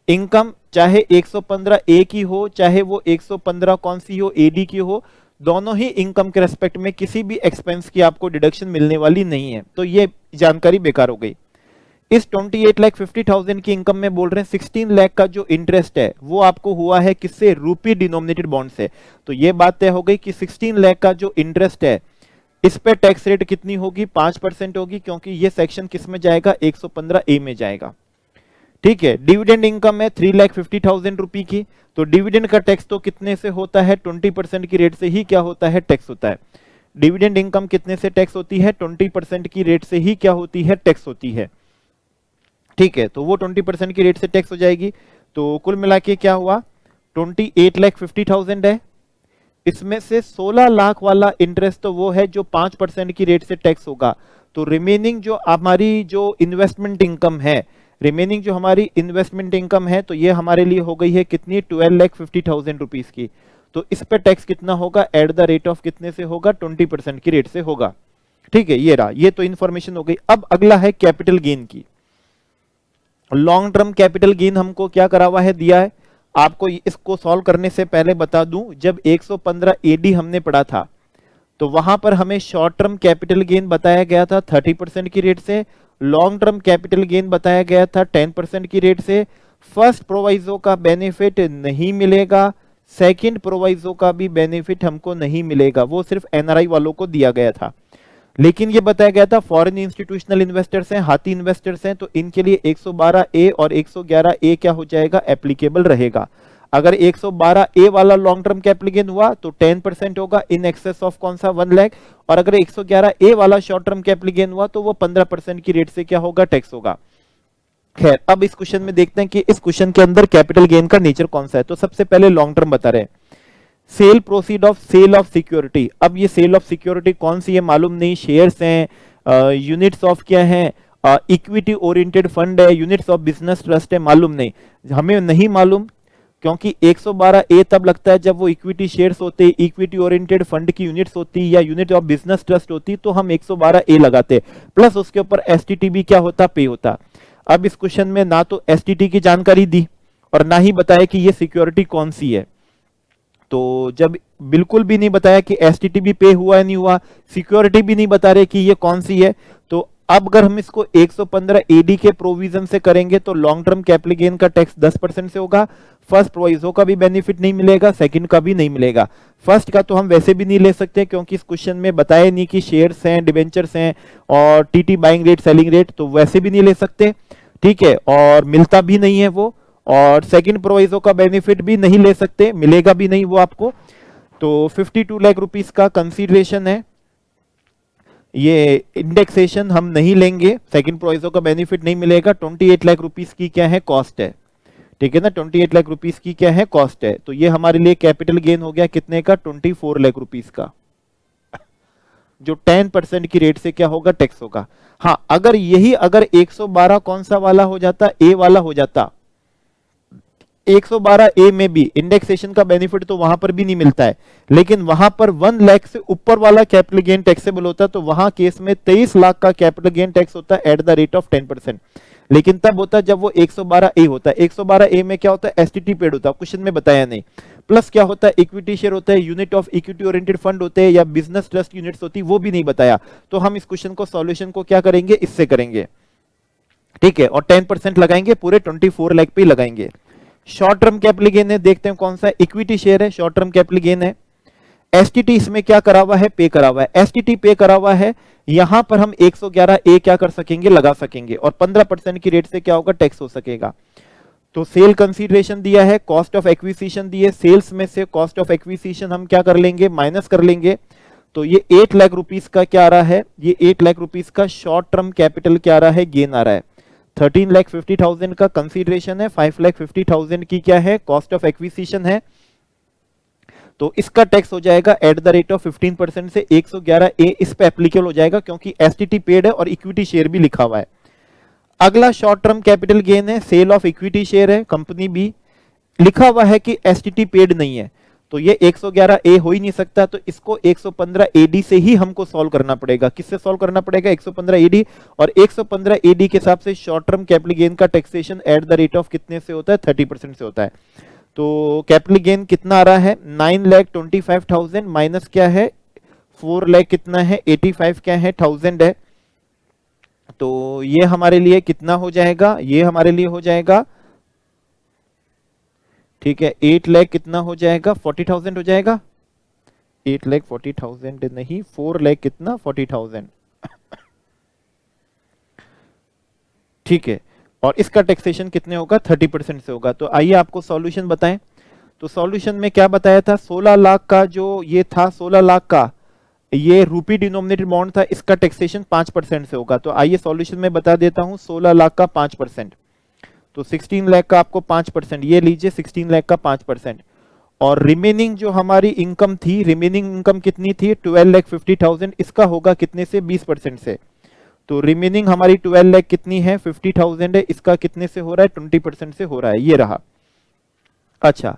इनकम चाहे 115 ए की हो, चाहे वो 115 कौन सी हो, एडी की हो, दोनों ही इनकम के रेस्पेक्ट में किसी भी एक्सपेंस की आपको डिडक्शन मिलने वाली नहीं है। तो ये जानकारी बेकार हो गई। इस 28,50,000 की इनकम में बोल रहे हैं 16 लाख का जो इंटरेस्ट है वो आपको हुआ है किससे, रूपी डिनोमिनेटेड बॉन्ड से। तो ये बात तय हो गई कि 16 लाख का जो इंटरेस्ट है इस पे टैक्स रेट कितनी होगी, 5% होगी, क्योंकि ये सेक्शन किस में जाएगा, 115 ए में जाएगा। ठीक है। डिविडेंड इनकम है 3,50,000 रुपए की, तो डिविडेंड का टैक्स तो कितने से होता है, 20% की रेट से ही क्या होता है, टैक्स होता है। डिविडेंड इनकम कितने से टैक्स होती है, 20% की रेट से ही क्या होती है, टैक्स होती है। ठीक है, तो वो 20% की रेट से टैक्स हो जाएगी। तो कुल मिला के क्या हुआ, 28,50,000 है। इसमें से 16 लाख वाला इंटरेस्ट तो वो है जो 5% की रेट से टैक्स होगा। तो रिमेनिंग जो हमारी जो इन्वेस्टमेंट इनकम है, रिमेनिंग जो हमारी इन्वेस्टमेंट इनकम है, तो ये हमारे लिए हो गई है कितनी, 12,50,000 रुपीज की। तो इस पे टैक्स कितना होगा, एट द रेट ऑफ कितने से होगा, 20% की रेट से होगा। ठीक है, ये रहा, ये तो इंफॉर्मेशन हो गई। अब अगला है कैपिटल गेन की। लॉन्ग टर्म कैपिटल गेन हमको क्या करा हुआ है, दिया है आपको। इसको सॉल्व करने से पहले बता दूं, जब 115 एडी हमने पढ़ा था तो वहां पर हमें शॉर्ट टर्म कैपिटल गेन बताया गया था 30% की रेट से, लॉन्ग टर्म कैपिटल गेन बताया गया था 10% की रेट से। फर्स्ट प्रोवाइजो का बेनिफिट नहीं मिलेगा, सेकंड प्रोवाइजो का भी बेनिफिट हमको नहीं मिलेगा, वो सिर्फ एनआरआई वालों को दिया गया था। लेकिन ये बताया गया था फॉरेन इंस्टीट्यूशनल इन्वेस्टर्स हैं, हाथी इन्वेस्टर्स हैं, तो इनके लिए 112 ए और 111 ए क्या हो जाएगा, एप्लीकेबल रहेगा। अगर 112 ए वाला लॉन्ग टर्म कैपिटल गेन हुआ तो 10% होगा इन एक्सेस ऑफ कौन सा, 1 लाख। और अगर 111 ए वाला शॉर्ट टर्म कैपिटल गेन हुआ तो वो 15% की रेट से क्या होगा, टैक्स होगा। खैर, अब इस क्वेश्चन में देखते हैं कि इस क्वेश्चन के अंदर कैपिटल गेन का नेचर कौन सा है। तो सबसे पहले लॉन्ग टर्म बता रहे हैं, sale proceed of sale of security. अब ये सेल ऑफ सिक्योरिटी कौन सी है मालूम नहीं, शेयर्स हैं, यूनिट्स ऑफ क्या है, इक्विटी ओरिएंटेड फंड है, यूनिट्स ऑफ बिजनेस ट्रस्ट है, मालूम नहीं, हमें नहीं मालूम। क्योंकि 112 ए तब लगता है जब वो इक्विटी शेयर्स होते, इक्विटी ओरिएंटेड फंड की यूनिट्स होती या यूनिट ऑफ बिजनेस ट्रस्ट होती, तो हम 112 ए लगाते, प्लस उसके ऊपर एसटीटी भी क्या होता, पे होता। अब इस क्वेश्चन में ना तो एसटीटी की जानकारी दी और ना ही बताया कि ये सिक्योरिटी कौन सी है। तो जब बिल्कुल भी नहीं बताया कि एसटीटी भी पे हुआ है नहीं हुआ, सिक्योरिटी भी नहीं बता रहे कि ये कौन सी है, तो अब अगर हम इसको 115 एडी के प्रोविजन से करेंगे तो लॉन्ग टर्म कैपिटल गेन का टैक्स 10% से होगा। फर्स्ट प्रोविजो का भी बेनिफिट नहीं मिलेगा, सेकंड का भी नहीं मिलेगा। फर्स्ट का तो हम वैसे भी नहीं ले सकते क्योंकि इस क्वेश्चन में बताया नहीं कि शेयर्स हैं, डिबेंचर्स हैं और TT buying rate, selling rate, तो वैसे भी नहीं ले सकते, ठीक है, और मिलता भी नहीं है वो। और सेकंड प्रोविजो का बेनिफिट भी नहीं ले सकते, मिलेगा भी नहीं वो आपको। तो 52 लाख रुपीस का कंसीडरेशन है। ये इंडेक्सेशन हम नहीं लेंगे, सेकंड प्रोविजो का बेनिफिट नहीं मिलेगा। 28 लाख रुपीस की क्या है, कॉस्ट है, ठीक है ना, 28 लाख रुपीस की क्या है, कॉस्ट है। तो ये हमारे लिए कैपिटल गेन हो गया कितने का, 24 लाख रुपीस का, जो 10% की रेट से क्या होगा, टैक्स होगा। हाँ, अगर 112 कौन सा वाला हो जाता, ए वाला हो जाता, 112 ए में भी इंडेक्सेशन का बेनिफिट तो वहां पर भी नहीं मिलता है, लेकिन वहां पर 1 लाख से ऊपर वाला कैपिटल गेन टैक्सेबल होता है, तो वहां केस में 23 लाख का कैपिटल गेन टैक्स होता है एट द रेट ऑफ 10%। लेकिन तब होता है जब वो 112 ए होता है। 112 ए में क्या होता है, एसटीटी पेड होता है, क्वेश्चन में बताया नहीं। प्लस क्या होता है, इक्विटी शेयर होता है, unit of equity oriented fund होते हैं या बिजनेस ट्रस्ट यूनिट्स होती, वो भी नहीं बताया। तो हम इस क्वेश्चन को सॉल्यूशन को क्या करेंगे, इससे करेंगे, ठीक है, और 10% लगाएंगे, पूरे 24 लाख पे लगाएंगे। शॉर्ट टर्म कैपिटल गेन है, देखते हैं कौन सा है, इक्विटी शेयर है, शॉर्ट टर्म कैपिटल गेन है। एसटीटी इसमें क्या करा हुआ है, पे करा हुआ है, एसटीटी पे करा हुआ है। यहां पर हम 111 ए क्या कर सकेंगे, लगा सकेंगे, और 15% की रेट से क्या होगा, टैक्स हो सकेगा। तो सेल कंसीडरेशन दिया है, कॉस्ट ऑफ एक्विजिशन दी है, सेल्स में से कॉस्ट ऑफ एक्विजिशन हम क्या कर लेंगे, माइनस कर लेंगे। तो ये 8 लाख रुपीस का क्या आ रहा है, ये 8 लाख रुपीस का शॉर्ट टर्म कैपिटल क्या आ रहा है, गेन आ रहा है। 13,50,000 का कंसीडरेशन है, 5,50,000 की क्या है, कॉस्ट ऑफ एक्विजिशन है। तो इसका टैक्स हो जाएगा एट द रेट ऑफ 15% से 111 ए इस पे एप्लीकेबल हो जाएगा क्योंकि एसटीटी पेड है और इक्विटी शेयर भी लिखा हुआ है। अगला शॉर्ट टर्म कैपिटल गेन है, सेल ऑफ इक्विटी शेयर है, कंपनी भी लिखा हुआ है कि एसटीटी पेड नहीं है, तो ये 111 ए हो ही नहीं सकता। तो इसको 115 एडी से ही हमको सॉल्व करना पड़ेगा। किससे सॉल्व करना पड़ेगा, 115 एडी, और 115 एडी के हिसाब से शॉर्ट टर्म कैपिटल गेन का taxation eight the rate of कितने से होता है, 30% से होता है। तो कैपिटल गेन कितना आ रहा है, 9,25,000 माइनस क्या है, 4 लाख कितना है, 85 क्या है, 1000 है। तो ये हमारे लिए कितना हो जाएगा, ये हमारे लिए हो जाएगा, ठीक है, 8 लाख कितना हो जाएगा, 40,000 हो जाएगा। 8,40,000 नहीं, 4 लाख कितना, 40,000, ठीक है। और इसका टैक्सेशन कितने होगा, 30% से होगा। तो आइए आपको सॉल्यूशन बताएं। तो सॉल्यूशन में क्या बताया था, 16 लाख का जो ये था, 16 लाख का ये रूपी डिनोमिनेटेड बॉन्ड था, इसका टैक्सेशन 5% से होगा। तो आइए सॉल्यूशन में बता देता हूं, 16 लाख का 5%, तो 16 लाख का आपको 5%, ये लीजिए 16 लाख का 5%। और रिमेनिंग जो हमारी इनकम थी, रिमेनिंग इनकम कितनी थी, 12,50,000, इसका होगा कितने से, 20% से। तो रिमेनिंग हमारी 12 लाख कितनी है, 50,000 है, इसका कितने से हो रहा है, 20% से हो रहा है, ये रहा। अच्छा,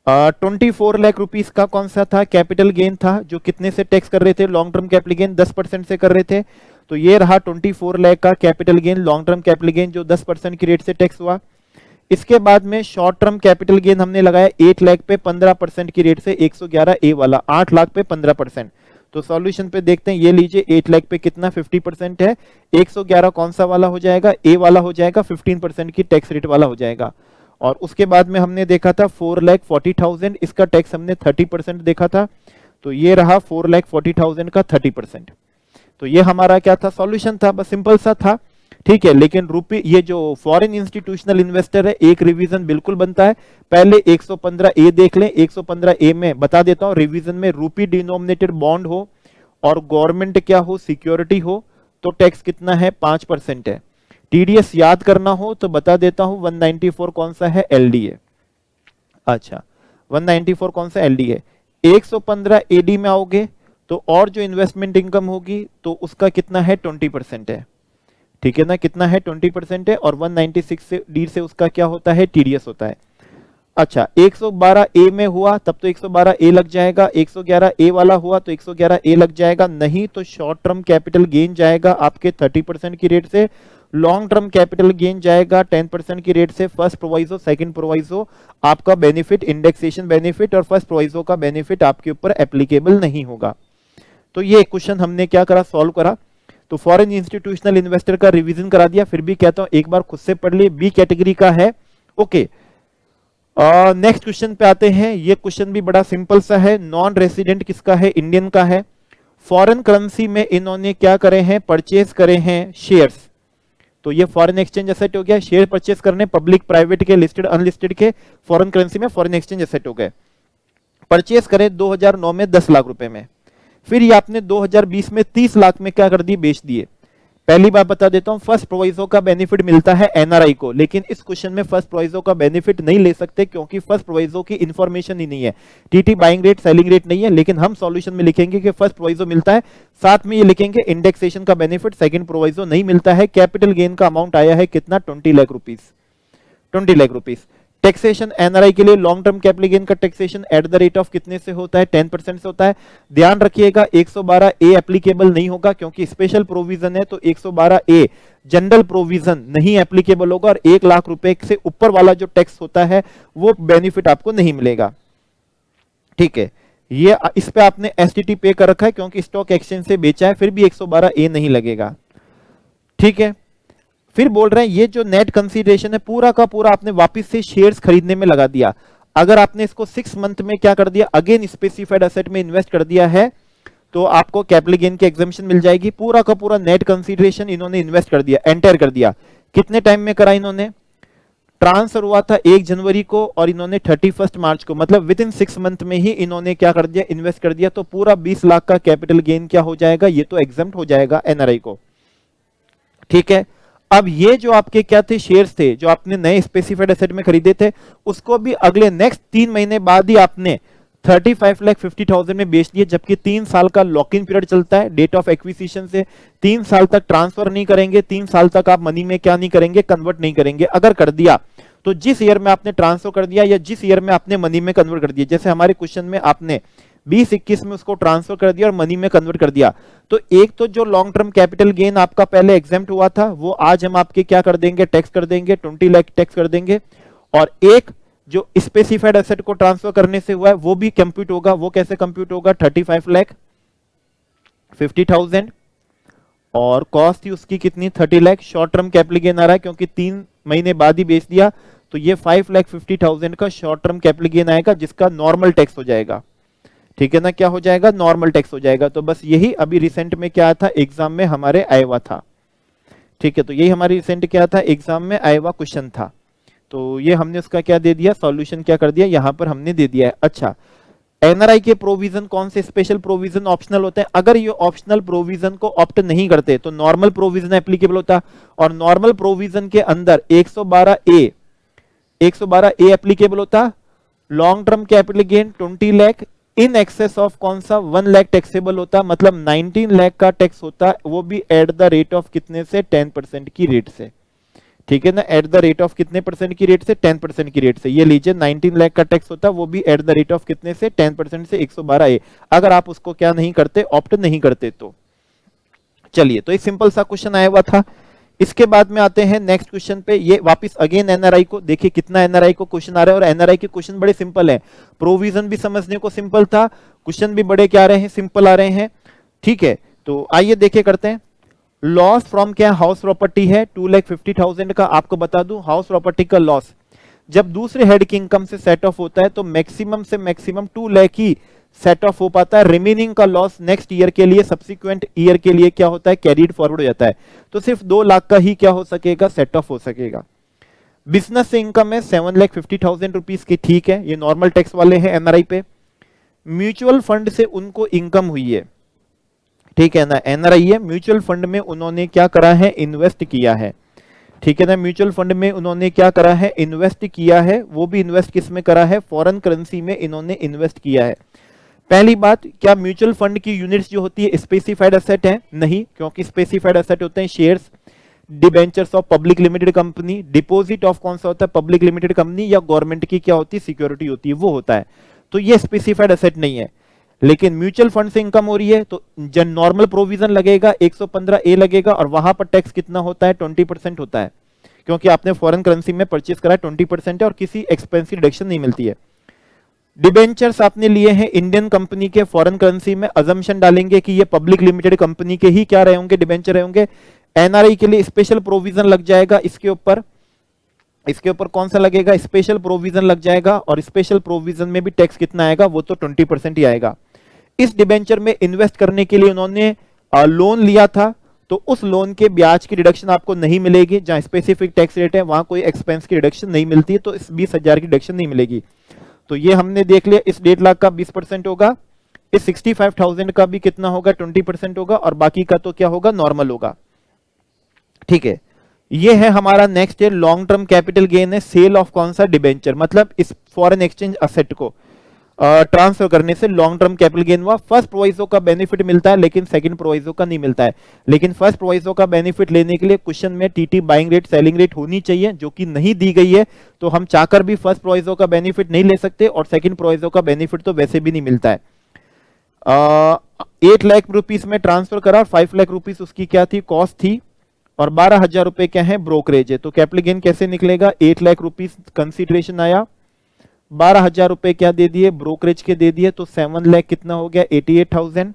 24 लाख रुपीस का कौन सा था, कैपिटल गेन था, जो कितने से टैक्स कर रहे थे, लॉन्ग टर्म कैपिटल गेन 10% से कर रहे थे। तो ये रहा 24 लाख का capital gain, long term capital gain जो 10% की रेट से टैक्स हुआ। इसके बाद में शॉर्ट टर्म कैपिटल गेन हमने लगाया 8 लाख पे 15% की रेट से, 111 ए वाला, 8 लाख पे 15%। तो सॉल्यूशन पे देखते हैं, ये लीजिए 8 लाख पे कितना 50% है, 111 कौन सा वाला हो जाएगा, ए वाला हो जाएगा, 15% की टैक्स रेट वाला हो जाएगा। और उसके बाद में हमने देखा था 4,40,000, इसका टैक्स हमने 30% देखा था। तो ये रहा 4,40,000 का 30%। तो ये हमारा क्या था, सॉल्यूशन था, बस सिंपल सा था, ठीक है। लेकिन रूपी, ये जो फॉरेन इंस्टीट्यूशनल इन्वेस्टर है, एक रिवीजन बिल्कुल बनता है। पहले 115 ए देख लें, 115 ए में बता देता हूं, रिवीजन में रूपी डिनोमिनेटेड बॉन्ड हो और गवर्नमेंट क्या हो, सिक्योरिटी हो, तो टैक्स कितना है, 5% है। टीडीएस याद करना हो तो बता देता हूं, 194 कौन सा है, एलडी है। अच्छा, 194 कौन सा, एलडी है। 115 एडी में आओगे तो और जो इन्वेस्टमेंट इनकम होगी तो उसका कितना है, 20% है, ठीक है ना, कितना है, 20% है। और 196 से डी से उसका क्या होता है, टीडीएस होता है। अच्छा 112 ए में हुआ तब तो 112 ए लग जाएगा, 111 ए वाला हुआ तो 111 ए लग जाएगा, नहीं तो शॉर्ट टर्म कैपिटल गेन जाएगा आपके 30% की रेट से, लॉन्ग टर्म कैपिटल गेन जाएगा 10% की रेट से। फर्स्ट प्रोवाइजो सेकंड प्रोवाइजो आपका बेनिफिट इंडेक्सेशन बेनिफिट और फर्स्ट प्रोवाइजो का बेनिफिट आपके ऊपर एप्लीकेबल नहीं होगा। तो ये क्वेश्चन हमने क्या करा, सॉल्व करा। तो फॉरेन इंस्टीट्यूशनल इन्वेस्टर का रिवीजन करा दिया, फिर भी कहता हूं एक बार खुद से पढ़ लिए, बी कैटेगरी का है। ओके, नेक्स्ट क्वेश्चन पे आते हैं। ये क्वेश्चन भी बड़ा सिंपल सा है। नॉन रेसिडेंट किसका है, इंडियन का है। फॉरेन करेंसी में इन्होंने क्या करे हैं, परचेज करे हैं शेयर्स। तो ये फॉरेन एक्सचेंज एसेट हो गया, शेयर परचेज करने पब्लिक प्राइवेट के, लिस्टेड अनलिस्टेड के, फॉरेन करेंसी में फॉरेन एक्सचेंज एसेट हो गए। परचेज करे 2009 में 10 लाख रुपए में, फिर ये आपने 2020 में 30 लाख में क्या कर दिए, बेच दिए। पहली बात बता देता हूं, फर्स्ट प्रोवाइजो का बेनिफिट मिलता है एनआरआई को, लेकिन इस क्वेश्चन में फर्स्ट प्रोवाइजो का बेनिफिट नहीं ले सकते क्योंकि फर्स्ट प्रोवाइजो की इंफॉर्मेशन ही नहीं है, TT buying rate selling rate नहीं है। लेकिन हम सॉल्यूशन में लिखेंगे कि फर्स्ट प्रोवाइजो मिलता है, साथ में ये लिखेंगे इंडेक्सेशन का बेनिफिट सेकंड प्रोवाइजो नहीं मिलता है। कैपिटल गेन का अमाउंट आया है कितना, 20 lakh rupees, 20 lakh rupees. Taxation NRI के लिए लॉन्ग टर्म कैपिटल गेन का taxation eight the rate of कितने से होता है, 10% से होता है। ध्यान रखिएगा 112 ए एप्लीकेबल नहीं होगा क्योंकि स्पेशल प्रोविजन है, तो 112 ए जनरल प्रोविजन नहीं एप्लीकेबल होगा और 1 लाख रुपए से ऊपर वाला जो टैक्स होता है वो बेनिफिट आपको नहीं मिलेगा। ठीक है, ये इस पे आपने एसटीटी पे कर रखा है क्योंकि स्टॉक एक्सचेंज से बेचा है, फिर भी 112 ए नहीं लगेगा। ठीक है, फिर बोल रहे हैं ये जो नेट कंसीडरेशन है पूरा का पूरा आपने वापस से शेयर्स खरीदने में लगा दिया। अगर आपने इसको 6 मंथ में क्या कर दिया, अगेन स्पेसिफाइड एसेट में इन्वेस्ट कर दिया है, तो आपको कैपिटल गेन की एग्जम्पशन मिल जाएगी। पूरा का पूरा नेट कंसीडरेशन इन्होंने इन्वेस्ट कर दिया, एंटर कर दिया। कितने टाइम में करा इन्होंने, ट्रांसफर हुआ था 1 जनवरी को और इन्होंने 31 मार्च को, मतलब विद इन 6 मंथ में ही इन्होंने क्या कर दिया, इन्वेस्ट कर दिया। तो पूरा 20 लाख का कैपिटल गेन क्या हो जाएगा, ये तो एग्जम्प्ट हो जाएगा एनआरआई को। ठीक है, अब ये जो आपके क्या थे, शेयर्स थे जो आपने नए स्पेसिफाइड एसेट में खरीदे थे, उसको भी अगले नेक्स्ट 3 महीने बाद ही आपने 35,50,000 में बेच दिए, जबकि 3 साल का लॉक इन पीरियड चलता है डेट ऑफ एक्विजिशन से। 3 साल तक ट्रांसफर नहीं करेंगे, 3 साल तक आप मनी में क्या नहीं करेंगे, कन्वर्ट नहीं करेंगे। अगर कर दिया तो जिस ईयर में आपने ट्रांसफर कर दिया या जिस ईयर में आपने मनी में कन्वर्ट कर दिया, जैसे हमारे क्वेश्चन में आपने 20-21 में उसको ट्रांसफर कर दिया और मनी में कन्वर्ट कर दिया, तो एक तो जो लॉन्ग टर्म कैपिटल गेन आपका पहले एग्जेम्प्ट हुआ था वो आज हम आपके क्या कर देंगे, टैक्स कर देंगे, 20 लाख टैक्स कर देंगे। और एक जो स्पेसिफाइड एसेट को ट्रांसफर करने से हुआ है वो भी कंप्यूट होगा। वो कैसे कंप्यूट होगा, 35,50,000 और कॉस्ट थी उसकी कितनी, 30 lakh. Short term capital gain आ रहा है क्योंकि 3 महीने बाद ही बेच दिया, तो ये 5,50,000 का शॉर्ट टर्म कैपिटल गेन आएगा जिसका नॉर्मल टैक्स हो जाएगा। ठीक है ना, क्या हो जाएगा, नॉर्मल टैक्स हो जाएगा। तो बस यही अभी रिसेंट में क्या था, एग्जाम में हमारे आया हुआ था। ठीक है, तो यही हमारी रिसेंट क्या था, एग्जाम में आया हुआ क्वेश्चन था। तो ये हमने उसका क्या दे दिया, सॉल्यूशन क्या कर दिया, यहां पर हमने दे दिया है। अच्छा, एनआरआई के प्रोविजन कौन से, स्पेशल प्रोविजन ऑप्शनल होते हैं। अगर ये ऑप्शनल प्रोविजन को ऑप्ट नहीं करते तो नॉर्मल प्रोविजन एप्लीकेबल होता, और नॉर्मल प्रोविजन के अंदर 112 ए एप्लीकेबल होता। Long term capital gain 20 lakh in excess of कौन सा, 1 लाख टैक्सेबल होता, मतलब 19 लाख का टैक्स होता, वो भी एट द रेट ऑफ कितने से, 10% की रेट से। ठीक है ना, एट द रेट ऑफ कितने परसेंट की रेट से, 10% की रेट से। ये लीजिए 19 लाख का टैक्स होता, वो भी एट द रेट ऑफ कितने से, 10% से 112 ए, अगर आप उसको क्या नहीं करते, ऑप्ट नहीं करते तो। चलिए, तो एक सिंपल सा क्वेश्चन आया हुआ था। इसके बाद में आते हैं नेक्स्ट क्वेश्चन पे। ये वापस अगेन एनआरआई को देखिए, कितना एनआरआई को क्वेश्चन आ रहा है, और एनआरआई के क्वेश्चन बड़े सिंपल है। प्रोविजन भी समझने को सिंपल था, क्वेश्चन भी बड़े क्या आ रहे हैं, सिंपल आ रहे हैं। ठीक है, तो आइए देखे करते हैं। लॉस फ्रॉम क्या, हाउस प्रॉपर्टी है 2,50,000 का। आपको बता दूं, हाउस प्रॉपर्टी का लॉस जब दूसरे हेड की इनकम से सेट ऑफ होता है तो मैक्सिमम से maximum 2 lakh he set of हो पाता है। रिमेनिंग का लॉस नेक्स्ट ईयर के लिए, सब्सिक्वेंट ईयर के लिए क्या होता है, कैरीड फॉरवर्ड हो जाता है। तो सिर्फ 2 लाख का ही क्या हो सकेगा, सेट ऑफ हो सकेगा। बिजनेस से इनकम है 7,50,000 रुपीज की, ठीक है, ये नॉर्मल टैक्स वाले हैं एनआरआई पे। म्यूचुअल फंड से उनको इनकम हुई है, ठीक है ना, एनआरआई है, म्यूचुअल फंड में उन्होंने क्या करा है, इन्वेस्ट किया है। ठीक है ना, म्यूचुअल फंड में उन्होंने क्या करा है, इन्वेस्ट किया है। वो भी इन्वेस्ट किस में करा है, फॉरेन करेंसी में इन्होंने इन्वेस्ट किया है। पहली बात, क्या म्यूचुअल फंड की यूनिट्स जो होती है स्पेसिफाइड एसेट है, नहीं, क्योंकि स्पेसिफाइड एसेट होते हैं shares. Debentures of public limited company. Deposit of कौन सा होता है, पब्लिक लिमिटेड कंपनी या गवर्नमेंट की क्या होती है, सिक्योरिटी होती है, वो होता है। तो ये स्पेसिफाइड एसेट नहीं है। लेकिन म्यूचुअल फंड से इनकम हो रही है तो जब नॉर्मल प्रोविजन लगेगा 115A लगेगा, और वहां पर टैक्स कितना होता है, 20% होता है, क्योंकि आपने फॉरेन करेंसी में परचेज करा, 20% है और किसी एक्सपेंस की डिडक्शन नहीं मिलती है। डिबेंचर्स आपने लिए हैं इंडियन कंपनी के, फॉरेन करेंसी में अजम्पशन डालेंगे कि ये पब्लिक लिमिटेड कंपनी के ही क्या रहे होंगे, डिबेंचर रहे होंगे। एनआरआई के लिए स्पेशल प्रोविजन लग जाएगा इसके ऊपर, इसके ऊपर कौन सा लगेगा, स्पेशल प्रोविजन लग जाएगा, और स्पेशल प्रोविजन में भी टैक्स कितना आएगा, वो तो 20% ही आएगा। इस डिबेंचर में इन्वेस्ट करने के लिए उन्होंने लोन लिया था, तो उस लोन के ब्याज की डिडक्शन आपको नहीं मिलेगी। जहां स्पेसिफिक टैक्स रेट है वहां कोई एक्सपेंस की डिडक्शन नहीं मिलती है, तो इस 20,000 की डिडक्शन नहीं मिलेगी। तो ये हमने देख लिया, इस 1.5 लाख का 20% होगा, इस 65,000 का भी कितना होगा, 20% होगा, और बाकी का तो क्या होगा, नॉर्मल होगा। ठीक है, ये है हमारा नेक्स्ट है लॉन्ग टर्म कैपिटल गेन है सेल ऑफ कौन सा, डिबेंचर, मतलब इस फॉरेन एक्सचेंज असेट को ट्रांसफर करने से लॉन्ग टर्म कैपिटल गेन हुआ। फर्स्ट प्रोवाइजो का बेनिफिट मिलता है लेकिन सेकंड प्रोवाइजो का नहीं मिलता है। लेकिन फर्स्ट प्रोवाइजो का बेनिफिट लेने के लिए क्वेश्चन में TT buying rate selling rate होनी चाहिए, जो कि नहीं दी गई है, तो हम चाहकर भी फर्स्ट प्रोवाइजो का बेनिफिट नहीं ले सकते, और सेकंड प्रोवाइजो का बेनिफिट तो वैसे भी नहीं मिलता है। 8 लाख रुपीस में ट्रांसफर करा, 5 लाख रुपीस उसकी क्या थी, कॉस्ट थी, और 12,000 रुपए क्या है, ब्रोकरेज है। तो कैपिटल गेन कैसे निकलेगा, 8 लाख रुपीस कंसिडरेशन आया, 12,000 रुपए क्या दे दिए, ब्रोकरेज के दे दिए, तो 7 लाख कितना हो गया, 88,000।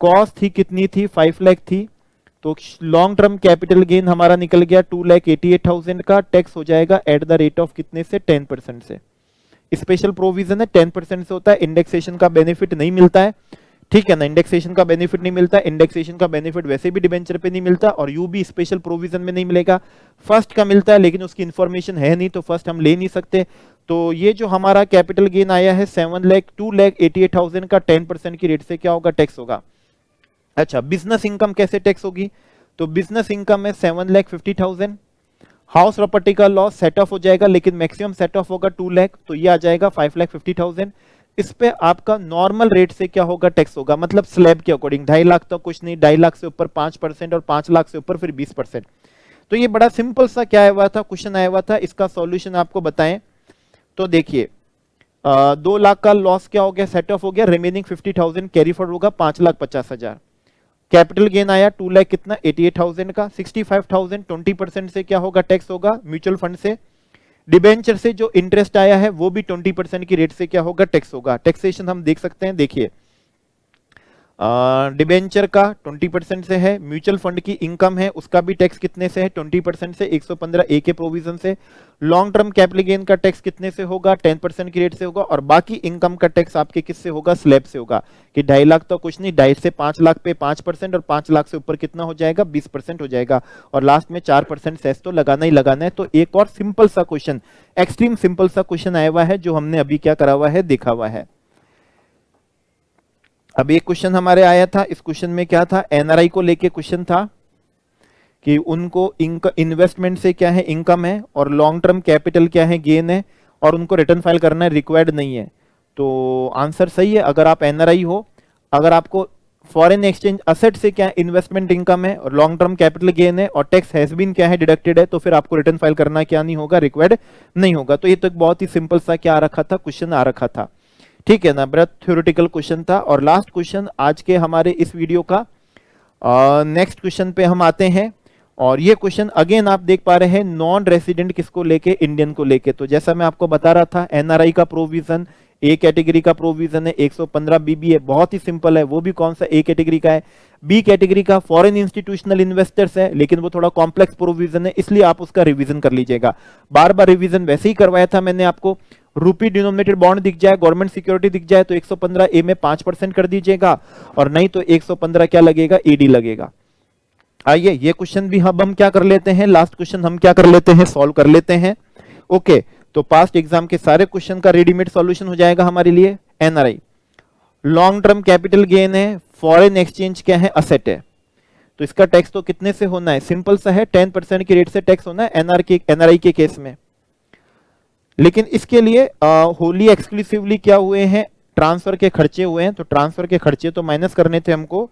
कॉस्ट थी कितनी थी, 5 लाख थी, तो लॉन्ग टर्म कैपिटल गेन हमारा निकल गया 2,88,000 का। टैक्स हो जाएगा एट द रेट ऑफ कितने से, 10% से। स्पेशल प्रोविजन है, 10% से होता है, इंडेक्सेशन का बेनिफिट नहीं मिलता है, ठीक है ना, इंडेक्सेशन का बेनिफिट नहीं मिलता, इंडेक्सेशन का बेनिफिट वैसे भी डिबेंचर पे नहीं मिलता, और यू भी स्पेशल प्रोविजन में नहीं मिलेगा। फर्स्ट का मिलता है लेकिन उसकी इंफॉर्मेशन है नहीं, तो फर्स्ट हम ले नहीं सकते। तो ये जो हमारा कैपिटल गेन आया है 2,88,000 का, 10% की रेट से क्या होगा, टैक्स होगा। अच्छा, बिजनेस इनकम कैसे टैक्स होगी, तो बिजनेस इनकम है 7,50,000। हाउस प्रॉपर्टी का लॉस सेट ऑफ हो जाएगा, लेकिन मैक्सिमम सेट ऑफ होगा 2 लाख, तो ये आ जाएगा 5,50,000। इस पे आपका नॉर्मल रेट से क्या होगा, टैक्स होगा, मतलब स्लैब के अकॉर्डिंग। 2.5 लाख तो कुछ नहीं, 2.5 लाख से ऊपर 5%, और 5 लाख से ऊपर फिर 20%। तो ये बड़ा सिंपल सा क्या आया हुआ था, क्वेश्चन आया हुआ था, इसका सॉल्यूशन आपको बताएं। तो देखिए 2 लाख का लॉस क्या हो गया, सेट ऑफ हो गया, रिमेनिंग 50,000 कैरी फॉरवर्ड होगा, 5,50,000। कैपिटल गेन आया 2 लाख कितना, 88,000 का, 65,000 20% से क्या होगा, टैक्स होगा म्यूचुअल फंड से। डिबेंचर से जो इंटरेस्ट आया है वो भी 20% की रेट से क्या होगा, टैक्स होगा। टैक्सेशन हम देख सकते हैं, देखिए डिबेंचर का 20% से है, म्यूचुअल फंड की इनकम है उसका भी टैक्स कितने से है, 20% से, 115A के प्रोविजन से। लॉन्ग टर्म कैपिटल गेन का टैक्स कितने से होगा, 10% की रेट से होगा, और बाकी इनकम का टैक्स आपके किससे होगा, स्लैब से होगा, कि 2.5 लाख तो कुछ नहीं, 2.5 से 5 लाख पे 5%, और 5 लाख से ऊपर कितना हो जाएगा, 20% हो जाएगा, और लास्ट में 4% सेस तो लगाना ही लगाना है। तो एक और सिंपल सा क्वेश्चन, एक्सट्रीम सिंपल सा क्वेश्चन आया हुआ है, जो हमने अभी क्या करा हुआ है, देखा हुआ है। अब एक क्वेश्चन हमारे आया था, इस क्वेश्चन में क्या था, एनआरआई को लेके क्वेश्चन था कि उनको इन्वेस्टमेंट से क्या है, इनकम है, और लॉन्ग टर्म कैपिटल क्या है, गेन है, और उनको रिटर्न फाइल करना है, रिक्वायर्ड नहीं है। तो आंसर सही है, अगर आप एनआरआई हो, अगर आपको फॉरेन एक्सचेंज असेट से क्या इन्वेस्टमेंट इनकम है, और लॉन्ग टर्म कैपिटल गेन है, और टैक्स हैज बीन क्या है, डिडक्टेड है, तो फिर आपको रिटर्न फाइल करना क्या नहीं होगा, रिक्वायर्ड नहीं होगा। तो ये तो एक बहुत ही सिंपल सा क्या आ रखा था, क्वेश्चन आ रखा था, ठीक है ना, बड़ा थ्योरेटिकल क्वेश्चन था। और लास्ट क्वेश्चन आज के हमारे इस वीडियो का, नेक्स्ट क्वेश्चन पे हम आते हैं, और ये क्वेश्चन अगेन आप देख पा रहे हैं, नॉन रेसिडेंट किसको लेके, इंडियन को लेके। तो जैसा मैं आपको बता रहा था, एनआरआई का प्रोविजन, ए कैटेगरी का प्रोविजन है, 115 बीबी है, बहुत ही सिंपल है, वो भी कौन सा, ए कैटेगरी का है। बी कैटेगरी का फॉरेन इंस्टीट्यूशनल इन्वेस्टर्स है, लेकिन वो थोड़ा कॉम्प्लेक्स प्रोविजन है, इसलिए आप उसका रिवीजन कर लीजिएगा। बार बार रिवीजन वैसे ही करवाया था मैंने आपको, रूपी डिनोमिनेटेड बॉन्ड दिख जाए, गवर्नमेंट सिक्योरिटी दिख जाए, तो 115A में 5% कर दीजिएगा, और नहीं तो 115 क्या लगेगा, ईडी लगेगा। आइए ये क्वेश्चन भी हम क्या कर लेते हैं, लास्ट क्वेश्चन हम क्या कर लेते हैं, सॉल्व कर लेते हैं। ओके, तो पास्ट एग्जाम के सारे क्वेश्चन का रेडीमेड सॉल्यूशन हो जाएगा हमारे लिए। NRI long term capital gain है, फॉरेन एक्सचेंज क्या है, असेट है, तो इसका टैक्स तो कितने से होना है, सिंपल सा है, 10% की रेट से टैक्स होना है एनआरआई के केस में। लेकिन इसके लिए होली एक्सक्लूसिवली क्या हुए हैं, ट्रांसफर के खर्चे हुए हैं, तो ट्रांसफर के खर्चे तो माइनस करने थे हमको,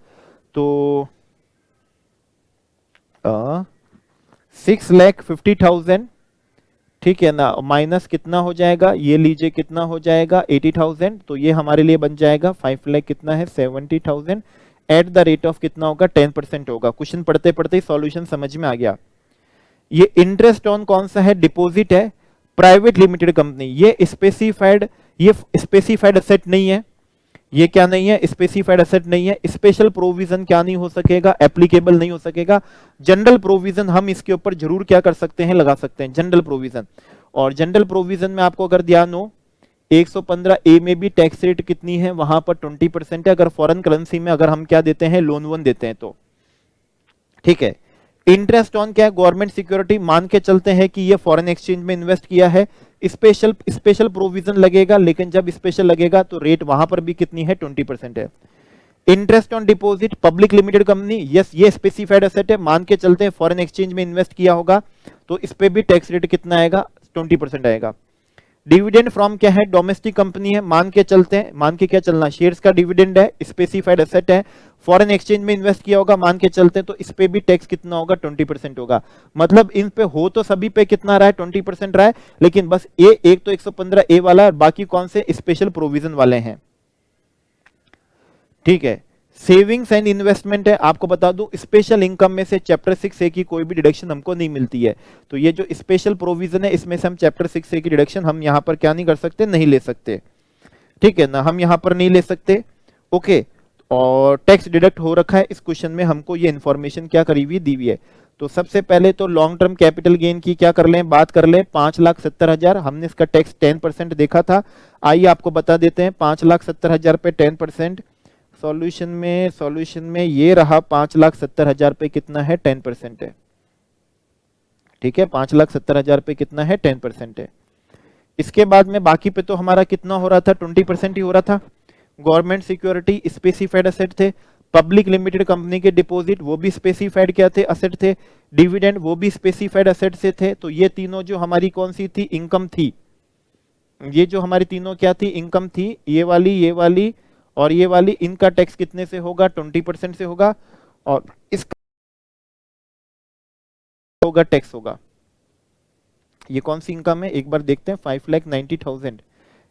तो 6,50,000, ठीक है ना, माइनस कितना हो जाएगा, ये लीजिए कितना हो जाएगा 80,000, तो ये हमारे लिए बन जाएगा 5 लाख कितना है 70,000 एट द रेट ऑफ कितना होगा 10% होगा। क्वेश्चन पढ़ते पढ़ते सॉल्यूशन समझ में आ गया। ये इंटरेस्ट ऑन कौन सा है, डिपॉजिट है, प्राइवेट लिमिटेड कंपनी, ये स्पेसिफाइड एसेट नहीं है, ये क्या नहीं है, स्पेसिफाइड एसेट नहीं है, स्पेशल प्रोविजन क्या नहीं हो सकेगा, एप्लीकेबल नहीं हो सकेगा। जनरल प्रोविजन हम इसके ऊपर जरूर क्या कर सकते हैं, लगा सकते हैं जनरल प्रोविजन। और जनरल प्रोविजन में आपको अगर ध्यान हो 115A में भी टैक्स रेट कितनी है, वहां पर 20% है, अगर फॉरेन करेंसी में अगर हम क्या देते हैं, लोन वोन देते हैं तो, ठीक है। इंटरेस्ट ऑन क्या है, गवर्नमेंट सिक्योरिटी, मान के चलते हैं कि ये फॉरेन एक्सचेंज में इन्वेस्ट किया है, स्पेशल प्रोविजन लगेगा, लेकिन जब स्पेशल लगेगा तो रेट वहां पर भी कितनी है 20% है। Interest on deposit, public limited company, yes ये स्पेसिफाइड एसेट है, मान के चलते हैं फॉरेन एक्सचेंज में इन्वेस्ट किया होगा तो इस पे भी टैक्स रेट कितना आएगा 20% आएगा। डिविडेंड फ्रॉम क्या है, डोमेस्टिक कंपनी है, मान के चलते हैं, मान के क्या चलना, शेयर्स का डिविडेंड है, स्पेसिफाइड एसेट है, फॉरेन एक्सचेंज में इन्वेस्ट किया होगा, मान के चलते हैं तो इस पे भी टैक्स कितना होगा 20% होगा। मतलब इन पे हो तो सभी पे कितना रहा है 20% रहा है, लेकिन बस ये एक तो 115A वाला है, बाकी कौन से स्पेशल प्रोविजन वाले हैं, ठीक है। सेविंग्स एंड इन्वेस्टमेंट है, आपको बता दूं स्पेशल इनकम में से चैप्टर 6A की कोई भी डिडक्शन हमको नहीं मिलती है, तो ये जो स्पेशल प्रोविजन है इसमें से हम चैप्टर 6A की डिडक्शन हम यहां पर क्या नहीं कर सकते, नहीं ले सकते, ठीक है ना, हम यहां पर नहीं ले सकते, ओके। और टैक्स डिडक्ट हो रखा है, इस क्वेश्चन में हमको ये इंफॉर्मेशन क्या करी हुई दी हुई है। तो सबसे पहले तो लॉन्ग टर्म कैपिटल गेन की क्या कर लें, बात कर लें, 5,70,000, हमने इसका टैक्स 10% देखा था, आइए आपको बता देते हैं 5,70,000 पे 10%, सॉल्यूशन में ये रहा 5,70,000 पे कितना है 10% है, ठीक है, 5,70,000 पे कितना है 10% है। इसके बाद में बाकी पे तो हमारा कितना हो रहा था 20% ही हो रहा था। गवर्नमेंट सिक्योरिटी स्पेसिफाइड एसेट थे, पब्लिक लिमिटेड कंपनी के डिपॉजिट वो भी स्पेसिफाइड क्या थे, एसेट थे, डिविडेंड वो भी स्पेसिफाइड एसेट से थे, तो ये तीनों जो हमारी कौन सी थी, इनकम थी, ये जो हमारी तीनों क्या थी, इनकम थी, ये वाली और ये वाली, इनका टैक्स कितने से होगा 20% से होगा, और इसका होगा टैक्स होगा। ये कौन सी इनकम है एक बार देखते हैं, 5,90,000,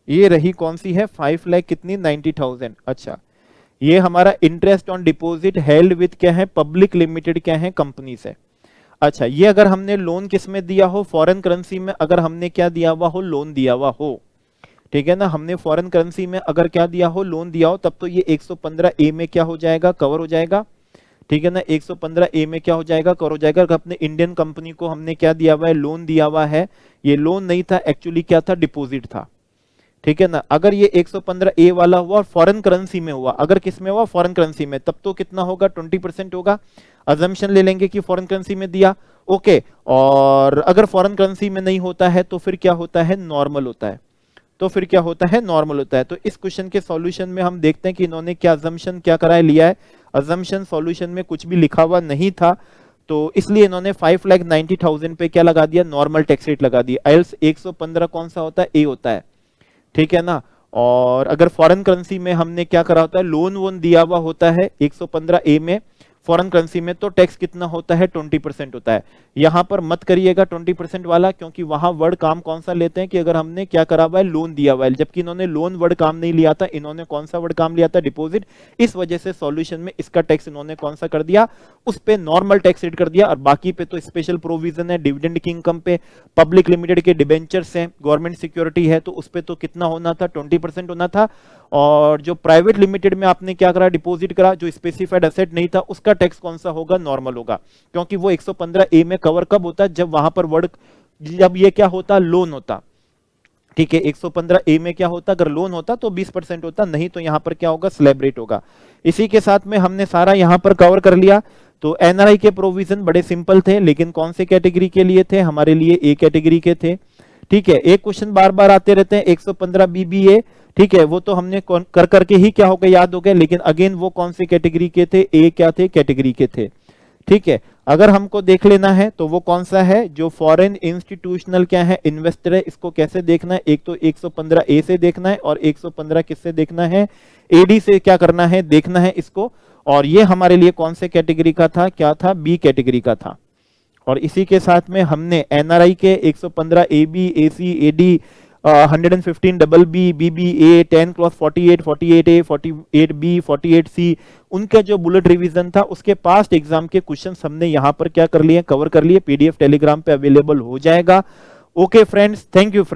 ये रही कौन सी है 5 लाख कितनी 90,000। अच्छा, ये हमारा interest on deposit held with क्या है, पब्लिक लिमिटेड क्या है, कंपनी से। अच्छा, ये अगर हमने लोन किस में दिया हो, फॉरेन करेंसी में अगर हमने क्या दिया हुआ हो, लोन दिया हुआ हो, ठीक है ना, हमने फॉरेन करेंसी में अगर क्या दिया हो, लोन दिया हो, तब तो ये 115A में क्या हो जाएगा, कवर हो जाएगा, ठीक है ना, 115A में क्या हो जाएगा, कवर हो जाएगा। अगर अपने इंडियन कंपनी को हमने क्या दिया हुआ है, लोन दिया हुआ है, ये लोन नहीं था, एक्चुअली क्या था, डिपॉजिट था, ठीक है ना। अगर ये 115A वाला हुआ और फॉरेन करेंसी में हुआ, अगर किस में हुआ, फॉरेन करेंसी में, तब तो कितना होगा 20% होगा। अजम्पशन ले लेंगे कि फॉरेन करेंसी में दिया, ओके। और अगर फॉरेन करेंसी में नहीं होता है तो फिर क्या होता है, नॉर्मल होता है, तो फिर क्या होता है, नॉर्मल होता है। तो इस क्वेश्चन के सॉल्यूशन में हम देखते हैं कि इन्होंने क्या अजम्पशन क्या करा है, लिया है, अजम्पशन सॉल्यूशन में कुछ भी लिखा हुआ नहीं था, तो इसलिए इन्होंने 5,90,000 पे क्या लगा दिया, नॉर्मल टैक्स रेट लगा दिया। एल्स 115 कौन सा होता है, ए होता है, ठीक है ना। और अगर फॉरेन करेंसी में हमने क्या करा होता है, लोन वोन दिया हुआ होता है 115A में फॉरेन करेंसी में, तो टैक्स कितना होता है 20% होता है। यहां पर मत करिएगा 20% वाला, क्योंकि वहां वर्ड काम कौन सा लेते हैं कि अगर हमने क्या करा हुआ है, लोन दिया हुआ है, जबकि इन्होंने लोन वर्ड काम नहीं लिया था, इन्होंने कौन सा वर्ड काम लिया था, डिपॉजिट। इस वजह से सॉल्यूशन में इसका टैक्स इन्होंने कौन सा कर दिया, उस पे नॉर्मल टैक्स रेट कर दिया, और बाकी पे तो स्पेशल प्रोविजन है, डिविडेंड की इनकम पे, पब्लिक लिमिटेड के डिबेंचर्स हैं, गवर्नमेंट सिक्योरिटी है, तो उस पे तो कितना होना था 20% होना था। और जो प्राइवेट लिमिटेड में आपने क्या करा, डिपॉजिट करा, जो स्पेसिफाइड एसेट नहीं था, उसका टैक्स कौन सा होगा, नॉर्मल होगा, क्योंकि वो 115A में कवर कब होता है, जब वहां पर वर्ड, जब ये क्या होता, लोन होता, ठीक है। 115A में क्या होता, अगर लोन होता तो 20% होता, नहीं तो यहां पर क्या होगा, स्लैब रेट होगा। इसी के साथ में हमने सारा यहां पर कवर कर लिया। तो एनआरआई के प्रोविजन बड़े सिंपल थे, लेकिन कौन से कैटेगरी के लिए थे, हमारे लिए ए कैटेगरी के थे, ठीक है। एक क्वेश्चन बार बार आते रहते हैं, 115BBA, ठीक है, वो तो हमने कर करके ही क्या हो गया, याद हो गया, लेकिन अगेन वो कौन से कैटेगरी के थे, ए क्या थे, कैटेगरी के थे, ठीक है। अगर हमको देख लेना है तो वो कौन सा है, जो फॉरेन इंस्टीट्यूशनल क्या है, इन्वेस्टर है, इसको कैसे देखना है, एक तो 115A से देखना है, और 115 किससे देखना है, एडी से क्या करना है, देखना है इसको। और ये हमारे लिए कौन से कैटेगरी का था, क्या था, बी कैटेगरी का था, और इसी के साथ में हमने एनआरआई के 115 AB AC AD 115 double B BBA 10 cross 48 48A 48B 48C उनका जो बुलेट रिवीजन था उसके पास्ट एग्जाम के क्वेश्चंस हमने यहाँ पर क्या कर लिए, कवर कर लिए। पीडीएफ टेलीग्राम पे अवेलेबल हो जाएगा। Okay friends, thank you.